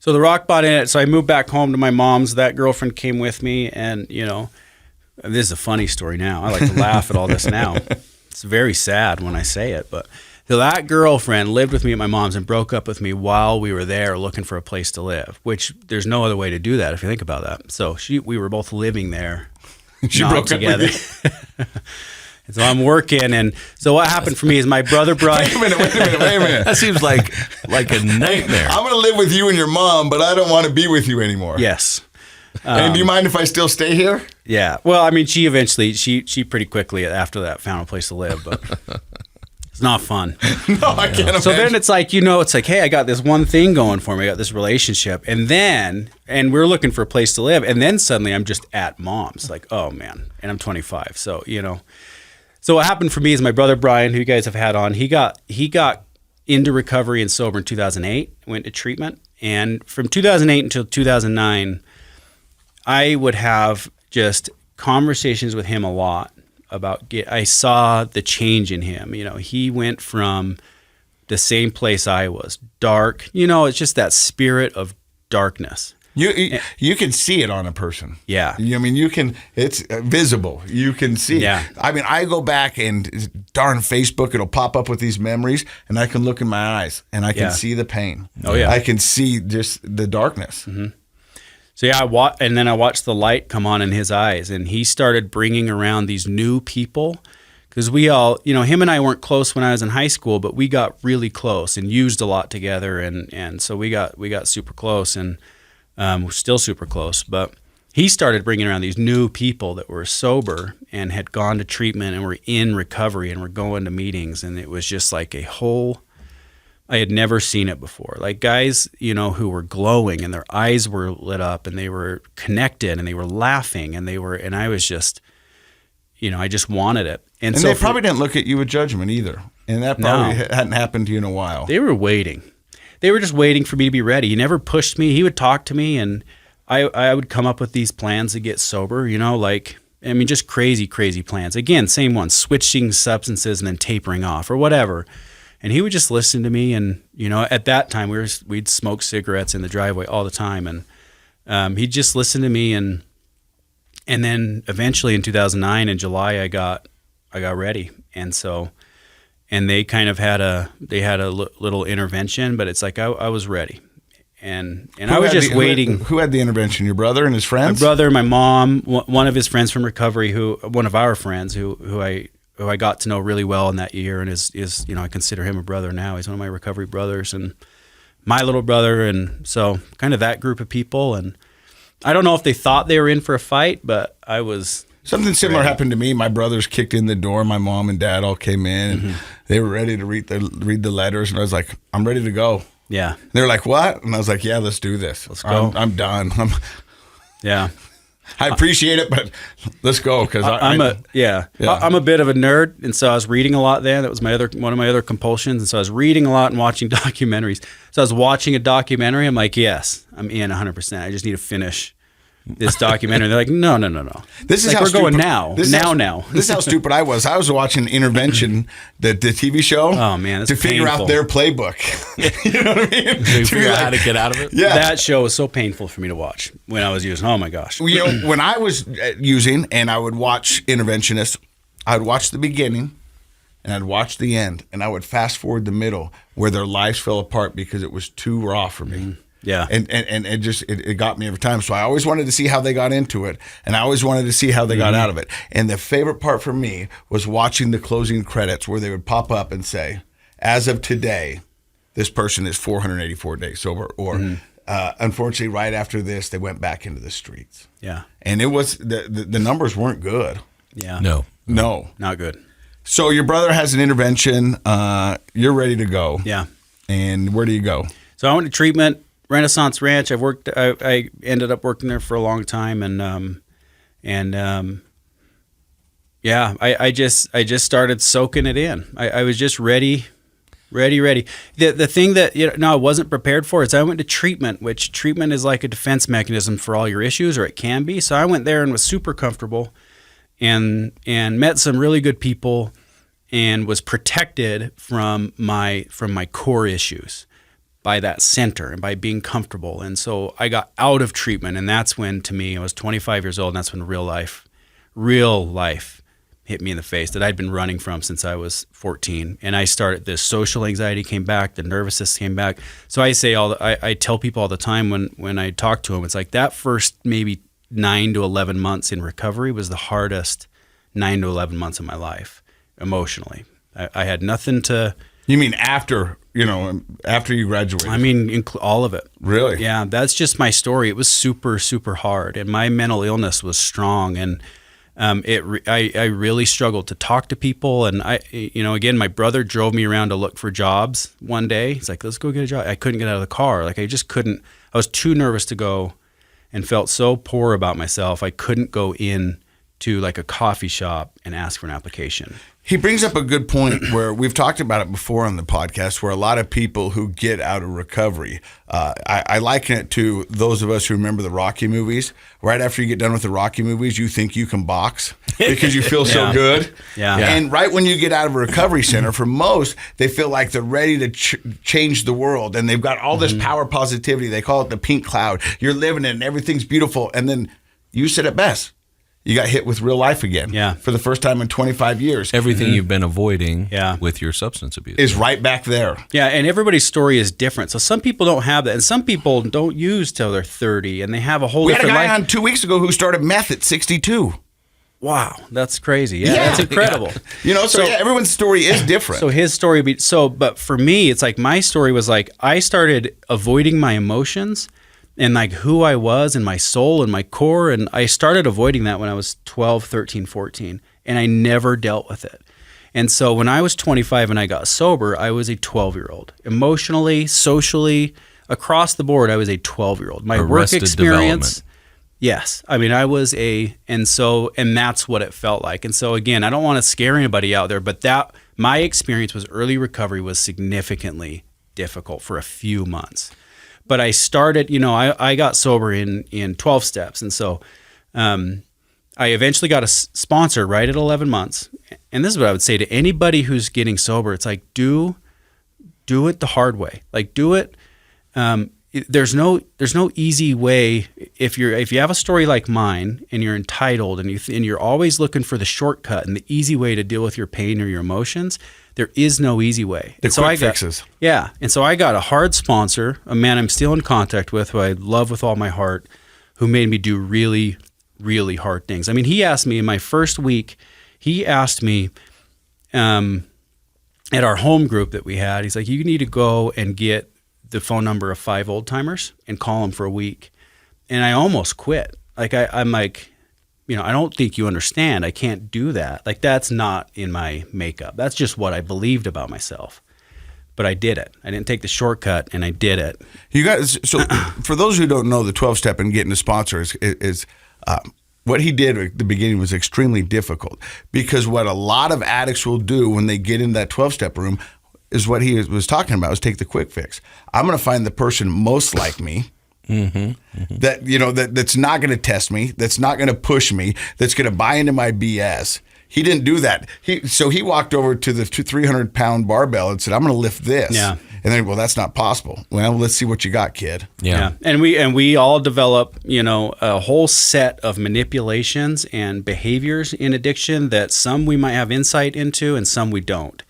So the rock bottom. So I moved back home to my mom's. That girlfriend came with me, and this is a funny story now. I like to laugh at all this now. It's very sad when I say it, but so that girlfriend lived with me at my mom's and broke up with me while we were there looking for a place to live. Which there's no other way to do that if you think about that. So we were both living there. She not broke together. up with you. And so I'm working, and so what happened for me is my brother Brian. Wait a minute. That seems like a nightmare. I'm going to live with you and your mom, but I don't want to be with you anymore. Yes. And do you mind if I still stay here? Yeah. Well, I mean, she eventually, she pretty quickly after that found a place to live, but it's not fun. No, I can't imagine. So then it's like, it's like, hey, I got this one thing going for me. I got this relationship. And we're looking for a place to live. And then suddenly I'm just at mom's. Like, oh, man. And I'm 25. So, So what happened for me is my brother Brian, who you guys have had on, he got into recovery and sober in 2008, went to treatment. And from 2008 until 2009, I would have just conversations with him a lot about I saw the change in him. He went from the same place I was, dark. It's just that spirit of darkness. You can see it on a person. Yeah. It's visible. You can see. Yeah. I go back and darn Facebook, it'll pop up with these memories, and I can look in my eyes and I can see the pain. Oh, yeah. I can see just the darkness. Mm-hmm. So yeah, and then I watched the light come on in his eyes, and he started bringing around these new people, because we all, him and I weren't close when I was in high school, but we got really close and used a lot together, and so we got super close, and we're still super close. But he started bringing around these new people that were sober and had gone to treatment and were in recovery and were going to meetings, and it was just like I had never seen it before. Like guys, who were glowing and their eyes were lit up and they were connected and they were laughing and I was just, I just wanted it. And so they probably didn't look at you with judgment either. And that probably hadn't happened to you in a while. They were waiting. They were just waiting for me to be ready. He never pushed me. He would talk to me, and I would come up with these plans to get sober, just crazy, crazy plans. Again, same one, switching substances and then tapering off or whatever. And he would just listen to me, and at that time we'd smoke cigarettes in the driveway all the time, and he'd just listen to me, and then eventually in 2009 in July I got ready, and they kind of had a little intervention, but it's like I was ready, and I was just waiting. Who had the intervention? Your brother and his friends? My brother, my mom, one of his friends from recovery, one of our friends who I got to know really well in that year, and is I consider him a brother now. He's one of my recovery brothers and my little brother, and so kind of that group of people. And I don't know if they thought they were in for a fight, but I was. Something similar happened to me. My brothers kicked in the door. My mom and dad all came in, and they were ready to read the letters, and I was like, I'm ready to go. Yeah. And they were like, what? And I was like, yeah, let's do this. Let's go. I'm done. Yeah. I appreciate it, but let's go, because I'm a bit of a nerd, and so I was reading a lot then. That was one of my other compulsions, and so I was reading a lot and watching documentaries. So I was watching a documentary. I'm like, yes, I'm in 100%. I just need to finish this documentary. They're like, no. This is like how we're going stupid, now. This is how stupid I was. I was watching Intervention, the TV show. Oh man, that's to figure painful. out their playbook. You know what I mean? To figure out how to get out of it. Yeah, that show was so painful for me to watch when I was using. Oh my gosh. When I was using, and I would watch Interventionists, I would watch the beginning, and I'd watch the end, and I would fast forward the middle where their lives fell apart because it was too raw for me. Yeah. And it got me every time. So I always wanted to see how they got into it, and I always wanted to see how they got out of it. And the favorite part for me was watching the closing credits where they would pop up and say, as of today, this person is 484 days sober, or unfortunately right after this, they went back into the streets. Yeah. And it was the numbers weren't good. Yeah. No. Not good. So your brother has an intervention. You're ready to go. Yeah. And where do you go? So I went to treatment Renaissance Ranch. I ended up working there for a long time, yeah, I just started soaking it in. I was just ready. The thing that I wasn't prepared for is I went to treatment, which treatment is like a defense mechanism for all your issues, or it can be. So I went there and was super comfortable, and met some really good people, and was protected from my core issues by that center and by being comfortable. And so I got out of treatment, and that's when, to me, I was 25 years old, and that's when real life hit me in the face that I'd been running from since I was 14. And I started, this social anxiety came back, the nervousness came back. So I tell people all the time when I talk to them, it's like that first maybe 9 to 11 months in recovery was the hardest 9 to 11 months of my life emotionally. I had nothing to... You mean after you graduated? I mean, all of it. Really? Yeah, that's just my story. It was super, super hard, and my mental illness was strong, and I really struggled to talk to people. And again, my brother drove me around to look for jobs one day. He's like, "Let's go get a job." I couldn't get out of the car. Like, I just couldn't. I was too nervous to go, and felt so poor about myself. I couldn't go in to like a coffee shop and ask for an application. He brings up a good point where we've talked about it before on the podcast, where a lot of people who get out of recovery, I liken it to those of us who remember the Rocky movies. Right after you get done with the Rocky movies, you think you can box because you feel so good. Yeah. And right when you get out of a recovery center, for most, they feel like they're ready to change the world, and they've got all this power positivity. They call it the pink cloud. You're living it, and everything's beautiful. And then you said it best. You got hit with real life again. Yeah. For the first time in 25 years. Everything you've been avoiding Yeah. with your substance abuse is right back there. Yeah, and everybody's story is different. So some people don't have that, and some people don't use till they're 30, and they have a whole We had a different guy life. on 2 weeks ago who started meth at 62. Wow, that's crazy. Yeah, that's incredible. So everyone's story is different. So his story, but for me, it's like my story was like I started avoiding my emotions and like who I was and my soul and my core. And I started avoiding that when I was 12, 13, 14, and I never dealt with it. And so when I was 25 and I got sober, I was a 12-year-old. Emotionally, socially, across the board, I was a 12-year-old. My work experience, yes. I mean, I was and that's what it felt like. And so again, I don't want to scare anybody out there, but my experience was early recovery was significantly difficult for a few months. But I started, I got sober in 12 steps. And so I eventually got a sponsor right at 11 months. And this is what I would say to anybody who's getting sober. It's like, do it the hard way. Like, do it. There's no easy way. If you have a story like mine and you're entitled and you're always looking for the shortcut and the easy way to deal with your pain or your emotions, there is no easy way. The quick fixes. Yeah. And so I got a hard sponsor, a man I'm still in contact with, who I love with all my heart, who made me do really, really hard things. I mean, he asked me in my first week, at our home group that we had, he's like, you need to go and get the phone number of 5 old timers and call them for a week. And I almost quit. Like, I'm like, I don't think you understand. I can't do that. Like, that's not in my makeup. That's just what I believed about myself. But I did it. I didn't take the shortcut, and I did it. You guys, so for those who don't know, the 12-step and getting a sponsor is what he did at the beginning was extremely difficult, because what a lot of addicts will do when they get in that 12-step room is what he was talking about, is take the quick fix. I'm going to find the person most like me, that's not going to test me, that's not going to push me, that's going to buy into my BS. He didn't do that. He walked over to the 300-pound barbell and said, "I'm going to lift this." Yeah. And then, well, that's not possible. Well, let's see what you got, kid. Yeah. And we all develop, a whole set of manipulations and behaviors in addiction that some we might have insight into and some we don't.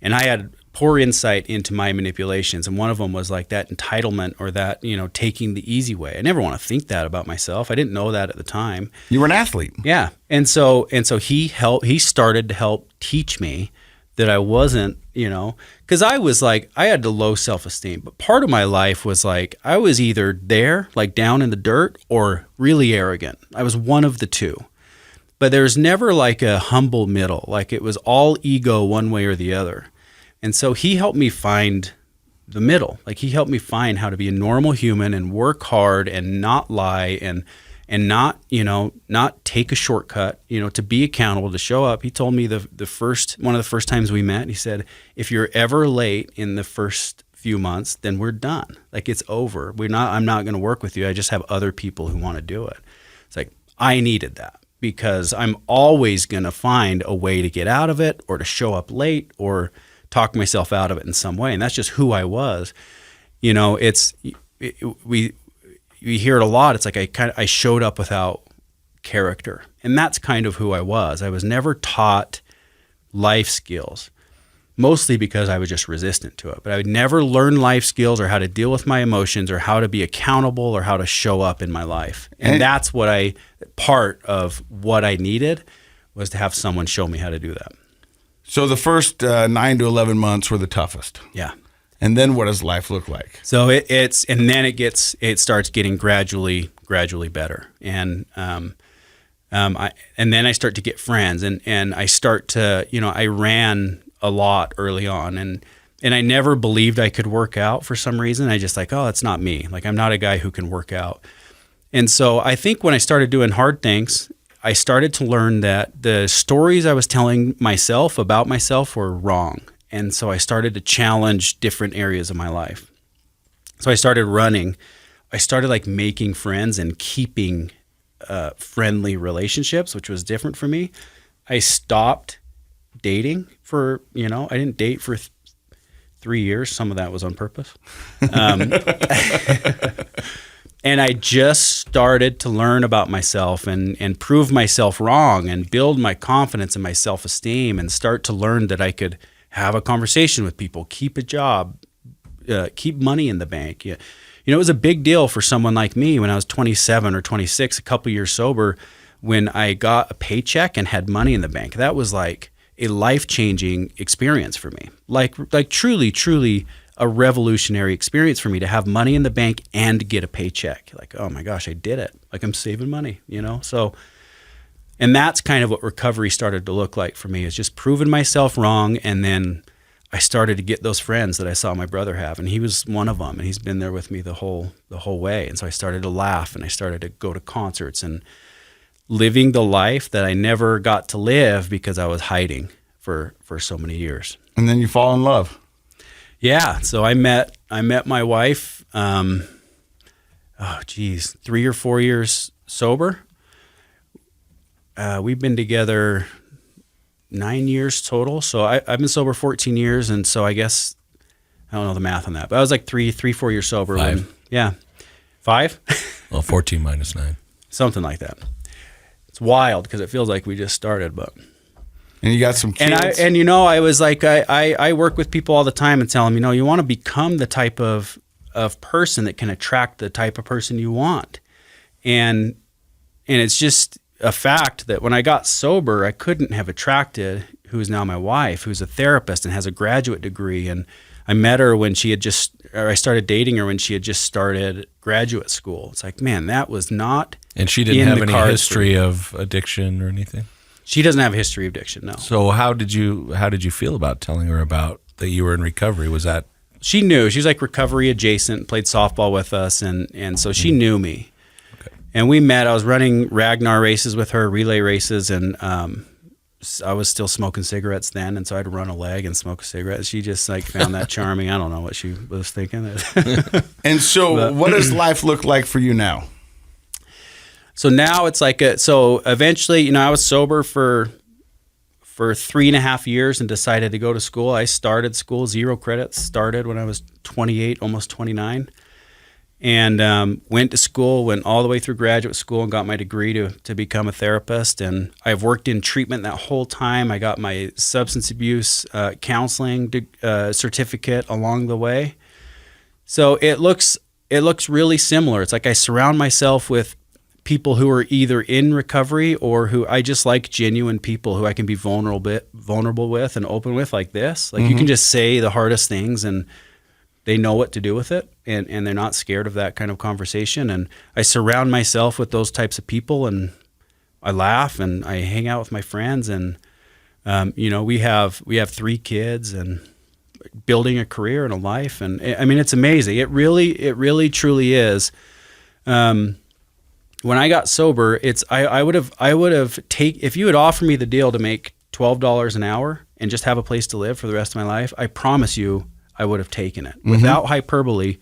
And I had poor insight into my manipulations, and one of them was like that entitlement, or that, taking the easy way. I never want to think that about myself. I didn't know that at the time. You were an athlete. Yeah. And so he started to help teach me that I wasn't, because I was like, I had the low self-esteem, but part of my life was like, I was either there, like down in the dirt, or really arrogant. I was one of the two. But there's never like a humble middle. Like, it was all ego one way or the other. And so he helped me find the middle. Like he helped me find how to be a normal human and work hard and not lie and not, not take a shortcut, to be accountable, to show up. He told me one of the first times we met, he said, if you're ever late in the first few months, then we're done. Like it's over. I'm not going to work with you. I just have other people who want to do it. It's like, I needed that because I'm always going to find a way to get out of it or to show up late or talk myself out of it in some way. And that's just who I was. We hear it a lot. It's like I showed up without character. And that's kind of who I was. I was never taught life skills, mostly because I was just resistant to it. But I would never learn life skills or how to deal with my emotions or how to be accountable or how to show up in my life. And that's part of what I needed was to have someone show me how to do that. So the first 9 to 11 months were the toughest. Yeah. And then what does life look like? So it starts getting gradually better. And and then I start to get friends and I start to, I ran a lot early on and I never believed I could work out for some reason. I just like, oh, it's not me. Like I'm not a guy who can work out. And so I think when I started doing hard things, I started to learn that the stories I was telling myself about myself were wrong. And so I started to challenge different areas of my life. So I started running. I started like making friends and keeping friendly relationships, which was different for me. I stopped dating for, I didn't date for 3 years. Some of that was on purpose. And I just started to learn about myself and prove myself wrong and build my confidence and my self-esteem and start to learn that I could have a conversation with people, keep a job, keep money in the bank. It was a big deal for someone like me when I was 27 or 26, a couple years sober, when I got a paycheck and had money in the bank. That was like a life-changing experience for me. Like truly, truly a revolutionary experience for me to have money in the bank and get a paycheck. Like, oh my gosh, I did it. Like I'm saving money, So, and that's kind of what recovery started to look like for me, is just proving myself wrong. And then I started to get those friends that I saw my brother have, and he was one of them, and he's been there with me the whole way. And so I started to laugh, and I started to go to concerts and living the life that I never got to live because I was hiding for so many years. And then you fall in love. Yeah. So I met my wife, 3 or 4 years sober. We've been together 9 years total. So I've been sober 14 years. And so I guess, I don't know the math on that, but I was like 4 years sober. 5. Yeah. 5? Well, 14 minus 9. Something like that. It's wild because it feels like we just started, but. And you got some kids. And I was like, I work with people all the time and tell them, you want to become the type of person that can attract the type of person you want. And it's just a fact that when I got sober, I couldn't have attracted who is now my wife, who's a therapist and has a graduate degree. And I met her when I started dating her when she had just started graduate school. It's like, man, that was not. And she didn't have any history of addiction or anything? She doesn't have a history of addiction, no. So how did you feel about telling her about that you were in recovery? Was that? She knew. She was like recovery adjacent, played softball with us, and so she knew me. Okay. And we met. I was running Ragnar races with her, relay races, and I was still smoking cigarettes then, and so I'd run a leg and smoke a cigarette. She just like found that charming. I don't know what she was thinking. And so what does life look like for you now? So now it's like so eventually, I was sober for 3.5 years and decided to go to school. I started school, 0 credits, started when I was 28, almost 29, and went to school, went all the way through graduate school and got my degree to become a therapist. And I've worked in treatment that whole time. I got my substance abuse counseling certificate along the way. So it looks really similar. It's like I surround myself with people who are either in recovery or who I just like genuine people who I can be vulnerable with and open with like this. Like you can just say the hardest things and they know what to do with it and they're not scared of that kind of conversation. And I surround myself with those types of people and I laugh and I hang out with my friends and, we have 3 kids and building a career and a life. And I mean, it's amazing. It really truly is. When I got sober, I would have if you had offered me the deal to make $12 an hour and just have a place to live for the rest of my life, I promise you I would have taken it. Without hyperbole,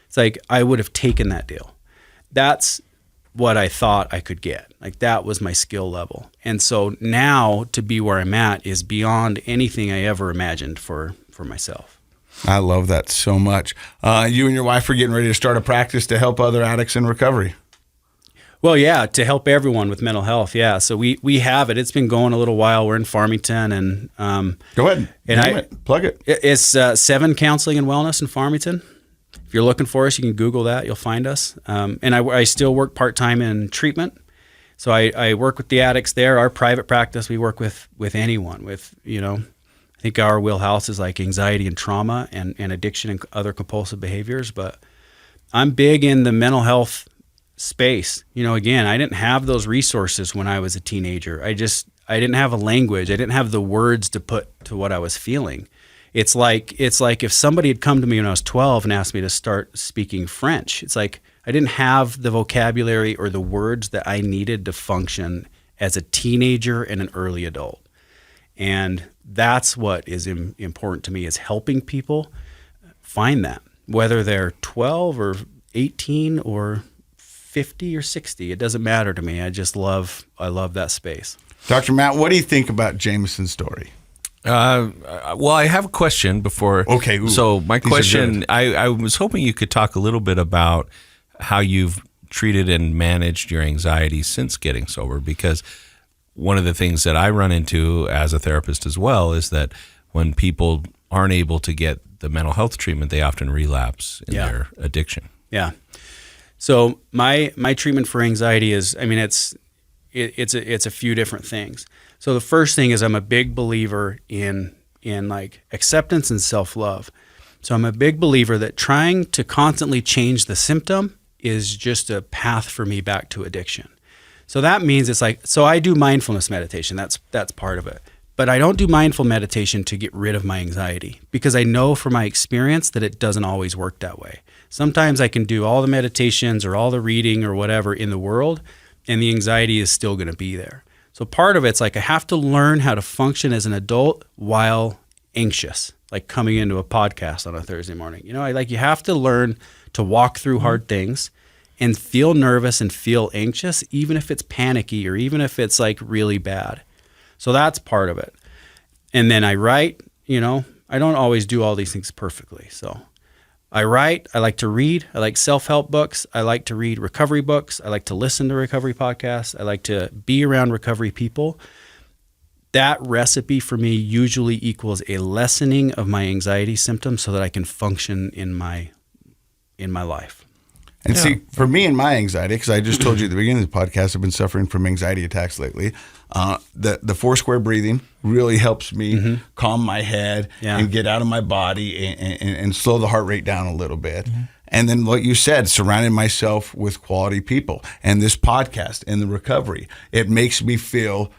it's like I would have taken that deal. That's what I thought I could get. Like that was my skill level. And so now to be where I'm at is beyond anything I ever imagined for myself. I love that so much. You and your wife are getting ready to start a practice to help other addicts in recovery. Well, yeah, to help everyone with mental health. Yeah. So we have it. It's been going a little while. We're in Farmington and go ahead. Plug it. It's 7 Counseling and Wellness in Farmington. If you're looking for us, you can Google that. You'll find us. And I still work part-time in treatment. So I work with the addicts there. Our private practice, we work with anyone with, I think our wheelhouse is like anxiety and trauma and addiction and other compulsive behaviors. But I'm big in the mental health space. Again, I didn't have those resources when I was a teenager. I didn't have a language. I didn't have the words to put to what I was feeling. It's like if somebody had come to me when I was 12 and asked me to start speaking French. It's like I didn't have the vocabulary or the words that I needed to function as a teenager and an early adult. And that's what is important to me, is helping people find that, whether they're 12 or 18 or 50 or 60. It doesn't matter to me. I love that space. Dr. Matt, what do you think about Jameson's story? Well, I have a question before. Okay. Ooh, so my question, I was hoping you could talk a little bit about how you've treated and managed your anxiety since getting sober, because one of the things that I run into as a therapist as well is that when people aren't able to get the mental health treatment, they often relapse in their addiction. Yeah. So my treatment for anxiety is, it's a few different things. So the first thing is I'm a big believer in like acceptance and self-love. So I'm a big believer that trying to constantly change the symptom is just a path for me back to addiction. So that means it's like, so I do mindfulness meditation. That's part of it. But I don't do mindful meditation to get rid of my anxiety, because I know from my experience that it doesn't always work that way. Sometimes I can do all the meditations or all the reading or whatever in the world, and the anxiety is still going to be there. So part of it's like I have to learn how to function as an adult while anxious, like coming into a podcast on a Thursday morning. You have to learn to walk through hard things and feel nervous and feel anxious, even if it's panicky or even if it's like really bad. So that's part of it. And then I write, I don't always do all these things perfectly. So I write, I like to read, I like self-help books, I like to read recovery books, I like to listen to recovery podcasts, I like to be around recovery people. That recipe for me usually equals a lessening of my anxiety symptoms so that I can function in my life. And see, for me and my anxiety, because I just told you at the beginning of the podcast, I've been suffering from anxiety attacks lately. The 4-square breathing really helps me calm my head and get out of my body and slow the heart rate down a little bit. And then what you said, surrounding myself with quality people and this podcast and the recovery, it makes me feel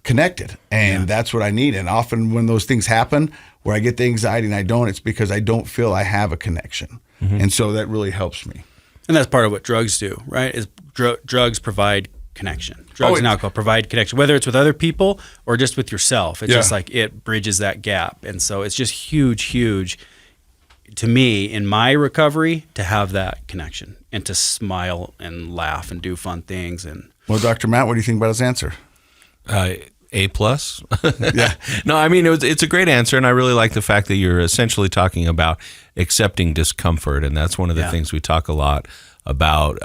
connected. And that's what I need. And often when those things happen where I get the anxiety and I don't, it's because I don't feel I have a connection. And so that really helps me. And that's part of what drugs do, right? Is drugs provide connection. Drugs and alcohol provide connection, whether it's with other people or just with yourself. It's just like it bridges that gap. And so it's just huge to me in my recovery to have that connection and to smile and laugh and do fun things. And well, Dr. Matt, what do you think about his answer? A+. Yeah. No, it's a great answer, and I really like the fact that you're essentially talking about accepting discomfort, and that's one of the things we talk a lot about.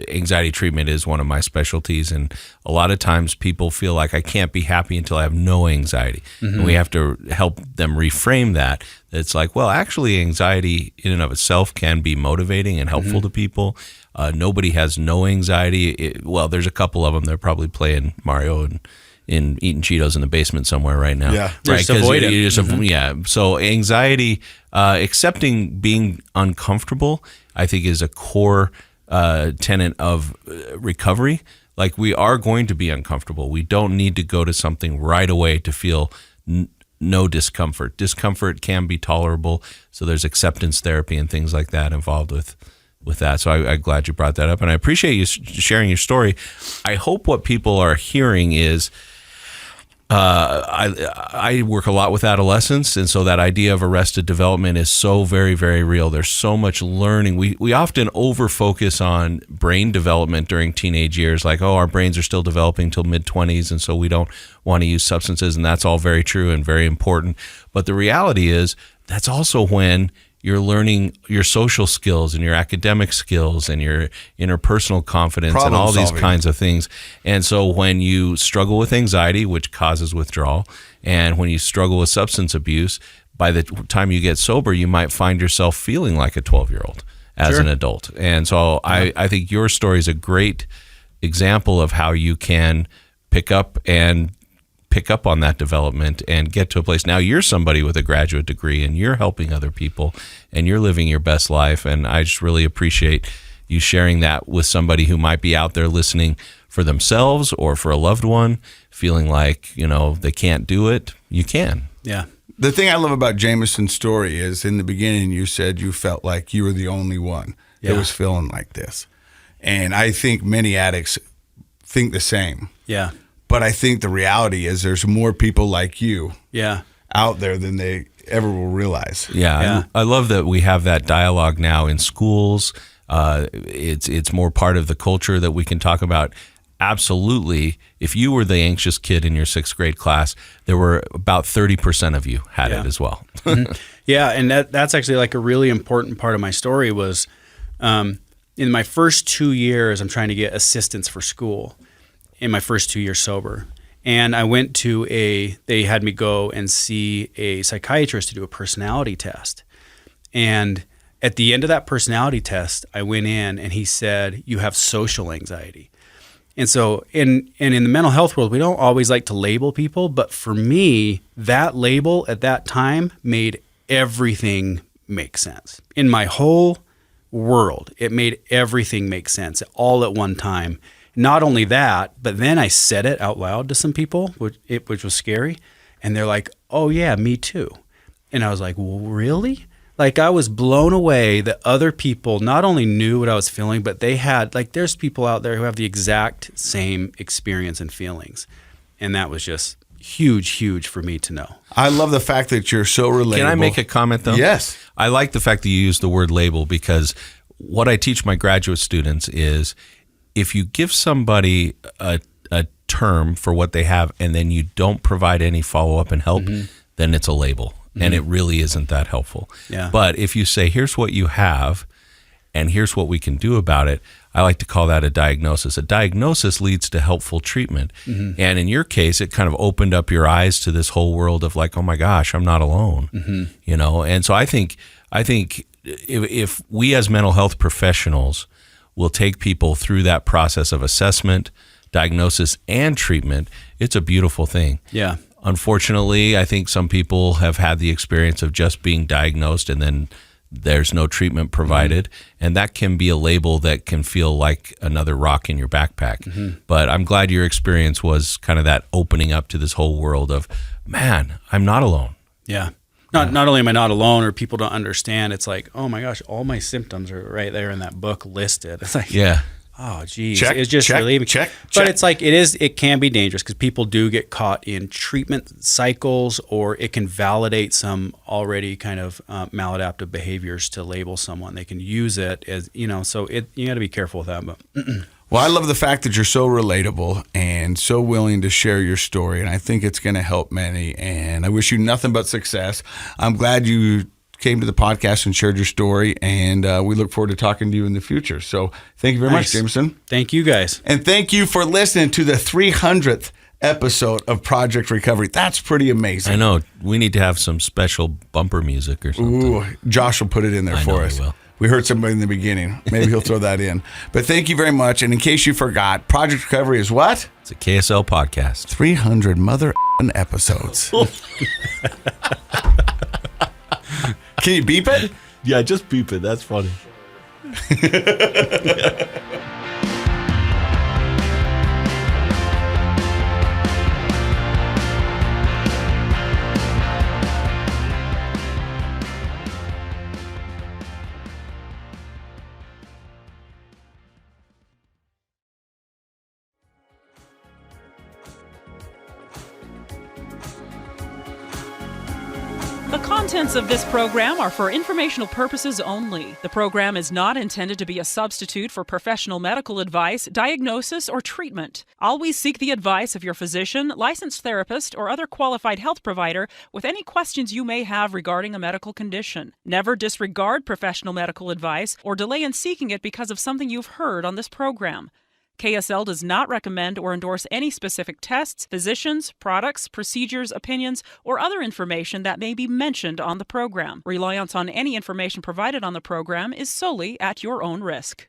Anxiety treatment is one of my specialties, and a lot of times people feel like I can't be happy until I have no anxiety, and we have to help them reframe that. It's like, well, actually, anxiety in and of itself can be motivating and helpful to people. Nobody has no anxiety. Well, there's a couple of them. They're probably playing Mario and eating Cheetos in the basement somewhere right now. Yeah, right. Just avoid it. Yeah. So anxiety, accepting being uncomfortable, I think, is a core tenet of recovery. Like, we are going to be uncomfortable. We don't need to go to something right away to feel no discomfort. Discomfort can be tolerable, so there's acceptance therapy and things like that involved with that. So I'm glad you brought that up, and I appreciate you sharing your story. I hope what people are hearing is, I work a lot with adolescents, and so that idea of arrested development is so very, very real. There's so much learning. We often over-focus on brain development during teenage years, like, oh, our brains are still developing till mid-20s, and so we don't want to use substances, and that's all very true and very important. But the reality is that's also when you're learning your social skills and your academic skills and your interpersonal confidence and all these kinds of things. And so when you struggle with anxiety, which causes withdrawal, and when you struggle with substance abuse, by the time you get sober, you might find yourself feeling like a 12-year-old as an adult. And so I think your story is a great example of how you can pick up on that development and get to a place. Now you're somebody with a graduate degree and you're helping other people and you're living your best life. And I just really appreciate you sharing that with somebody who might be out there listening for themselves or for a loved one, feeling like, they can't do it. You can. Yeah. The thing I love about Jameson's story is in the beginning, you said you felt like you were the only one that was feeling like this. And I think many addicts think the same. Yeah. But I think the reality is there's more people like you out there than they ever will realize. Yeah. I love that we have that dialogue now in schools. It's more part of the culture that we can talk about. Absolutely. If you were the anxious kid in your 6th grade class, there were about 30% of you had it as well. Yeah. And that's actually like a really important part of my story was in my first 2 years, I'm trying to get assistance for school. In my first 2 years sober. And I went to they had me go and see a psychiatrist to do a personality test. And at the end of that personality test, I went in and he said, you have social anxiety. And so in the mental health world, we don't always like to label people, but for me, that label at that time made everything make sense. In my whole world, it made everything make sense all at one time. Not only that, but then I said it out loud to some people, which was scary. And they're like, oh, yeah, me too. And I was like, well, really? Like I was blown away that other people not only knew what I was feeling, but they had, like there's people out there who have the exact same experience and feelings. And that was just huge for me to know. I love the fact that you're so relatable. Can I make a comment though? Yes. I like the fact that you use the word label because what I teach my graduate students is if you give somebody a term for what they have and then you don't provide any follow-up and help, then it's a label. And it really isn't that helpful. Yeah. But if you say, here's what you have and here's what we can do about it, I like to call that a diagnosis. A diagnosis leads to helpful treatment. And in your case, it kind of opened up your eyes to this whole world of like, oh my gosh, I'm not alone. And so I think if we as mental health professionals will take people through that process of assessment, diagnosis, and treatment, it's a beautiful thing. Yeah. Unfortunately, I think some people have had the experience of just being diagnosed and then there's no treatment provided. And that can be a label that can feel like another rock in your backpack. But I'm glad your experience was kind of that opening up to this whole world of, man, I'm not alone. Yeah. Not only am I not alone or people don't understand, it's like, oh my gosh, all my symptoms are right there in that book listed. It's like, oh geez, it's just relieving. But it's like, it can be dangerous because people do get caught in treatment cycles or it can validate some already kind of maladaptive behaviors to label someone. They can use it as, so you got to be careful with that. But Well, I love the fact that you're so relatable and so willing to share your story, and I think it's going to help many, and I wish you nothing but success. I'm glad you came to the podcast and shared your story, and we look forward to talking to you in the future. So thank you very much, Jameson. Thank you, guys. And thank you for listening to the 300th episode of Project Recovery. That's pretty amazing. I know. We need to have some special bumper music or something. Ooh, Josh will put it in there for us. He will. We heard somebody in the beginning. Maybe he'll throw that in. But thank you very much. And in case you forgot, Project Recovery is what? It's a KSL podcast. 300 mother episodes. Can you beep it? Yeah, just beep it. That's funny. contents of this program are for informational purposes only. The program is not intended to be a substitute for professional medical advice, diagnosis, or treatment. Always seek the advice of your physician, licensed therapist, or other qualified health provider with any questions you may have regarding a medical condition. Never disregard professional medical advice or delay in seeking it because of something you've heard on this program. KSL does not recommend or endorse any specific tests, physicians, products, procedures, opinions, or other information that may be mentioned on the program. Reliance on any information provided on the program is solely at your own risk.